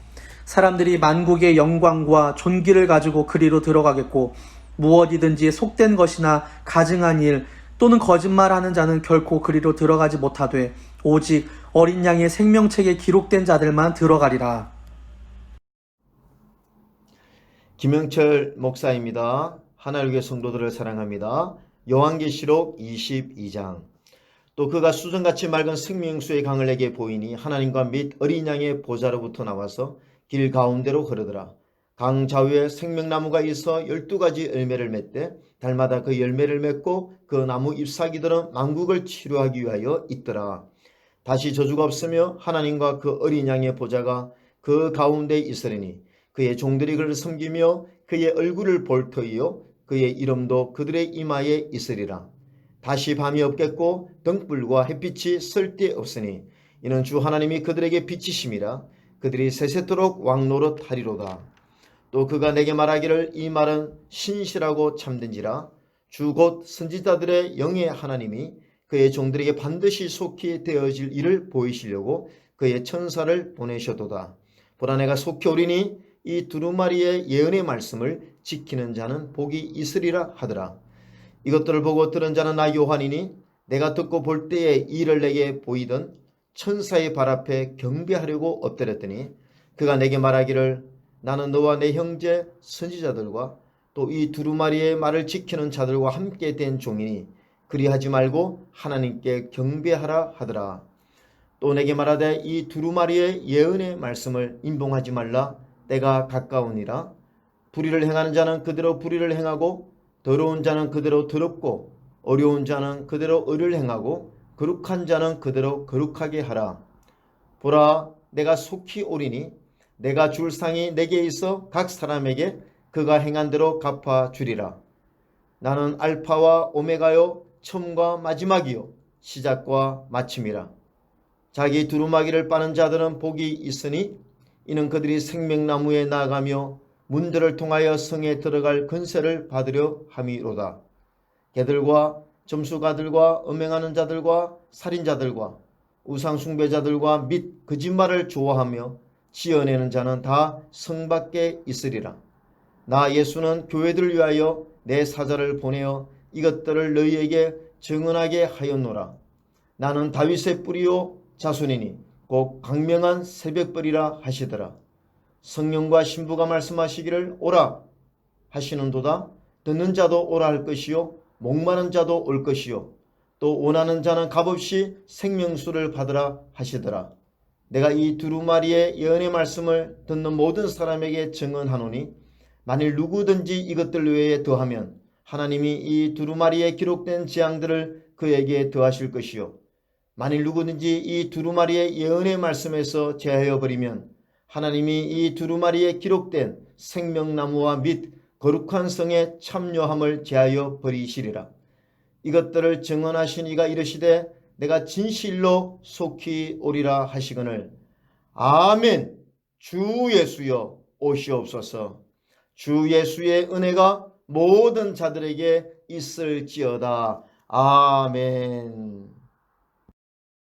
사람들이 만국의 영광과 존귀를 가지고 그리로 들어가겠고 무엇이든지 속된 것이나 가증한 일 또는 거짓말하는 자는 결코 그리로 들어가지 못하되 오직 어린 양의 생명책에 기록된 자들만 들어가리라. 김영철 목사입니다. 하나님의 성도들을 사랑합니다. 요한계시록 22장. 또 그가 수정같이 맑은 생명수의 강을 내게 보이니 하나님과 및 어린 양의 보좌로부터 나와서 길 가운데로 흐르더라. 강 좌우에 생명나무가 있어 12가지 열매를 맺되 달마다 그 열매를 맺고 그 나무 잎사귀들은 만국을 치료하기 위하여 있더라. 다시 저주가 없으며 하나님과 그 어린 양의 보좌가 그 가운데 있으리니 그의 종들이 그를 섬기며 그의 얼굴을 볼 터이요 그의 이름도 그들의 이마에 있으리라. 다시 밤이 없겠고 등불과 햇빛이 쓸데없으니 이는 주 하나님이 그들에게 비치심이라. 그들이 세세토록 왕노릇 하리로다. 또 그가 내게 말하기를 이 말은 신실하고 참된지라. 주 곧 선지자들의 영의 하나님이 그의 종들에게 반드시 속히 되어질 일을 보이시려고 그의 천사를 보내셨도다. 보라 내가 속히 오리니 이 두루마리의 예언의 말씀을 지키는 자는 복이 있으리라 하더라. 이것들을 보고 들은 자는 나 요한이니 내가 듣고 볼 때에 이 일을 내게 보이던 천사의 발 앞에 경배하려고 엎드렸더니 그가 내게 말하기를 나는 너와 내 형제 선지자들과 또 이 두루마리의 말을 지키는 자들과 함께 된 종이니 그리하지 말고 하나님께 경배하라 하더라. 또 내게 말하되 이 두루마리의 예언의 말씀을 임봉하지 말라. 때가 가까우니라. 불의를 행하는 자는 그대로 불의를 행하고 더러운 자는 그대로 더럽고 어려운 자는 그대로 의를 행하고 거룩한 자는 그대로 거룩하게 하라. 보라 내가 속히 오리니 내가 줄 상이 내게 있어 각 사람에게 그가 행한 대로 갚아 주리라. 나는 알파와 오메가요 처음과 마지막이요 시작과 마침이라. 자기 두루마기를 빠는 자들은 복이 있으니 이는 그들이 생명나무에 나아가며 문들을 통하여 성에 들어갈 권세를 받으려 함이로다. 개들과 점수가들과 음행하는 자들과 살인자들과 우상숭배자들과 및 거짓말을 좋아하며 지어내는 자는 다 성 밖에 있으리라. 나 예수는 교회들을 위하여 내 사자를 보내어 이것들을 너희에게 증언하게 하였노라. 나는 다윗의 뿌리요 자손이니 곧 강명한 새벽벌이라 하시더라. 성령과 신부가 말씀하시기를 오라 하시는도다. 듣는 자도 오라 할 것이요 목마른 자도 올 것이요 또 원하는 자는 값없이 생명수를 받으라 하시더라. 내가 이 두루마리의 예언의 말씀을 듣는 모든 사람에게 증언하노니 만일 누구든지 이것들 외에 더하면 하나님이 이 두루마리에 기록된 재앙들을 그에게 더하실 것이요 만일 누구든지 이 두루마리의 예언의 말씀에서 제하여 버리면 하나님이 이 두루마리에 기록된 생명나무와 및 거룩한 성에 참여함을 제하여 버리시리라. 이것들을 증언하신 이가 이르시되 내가 진실로 속히 오리라 하시거늘 아멘. 주 예수여 오시옵소서. 주 예수의 은혜가 모든 자들에게 있을지어다. 아멘.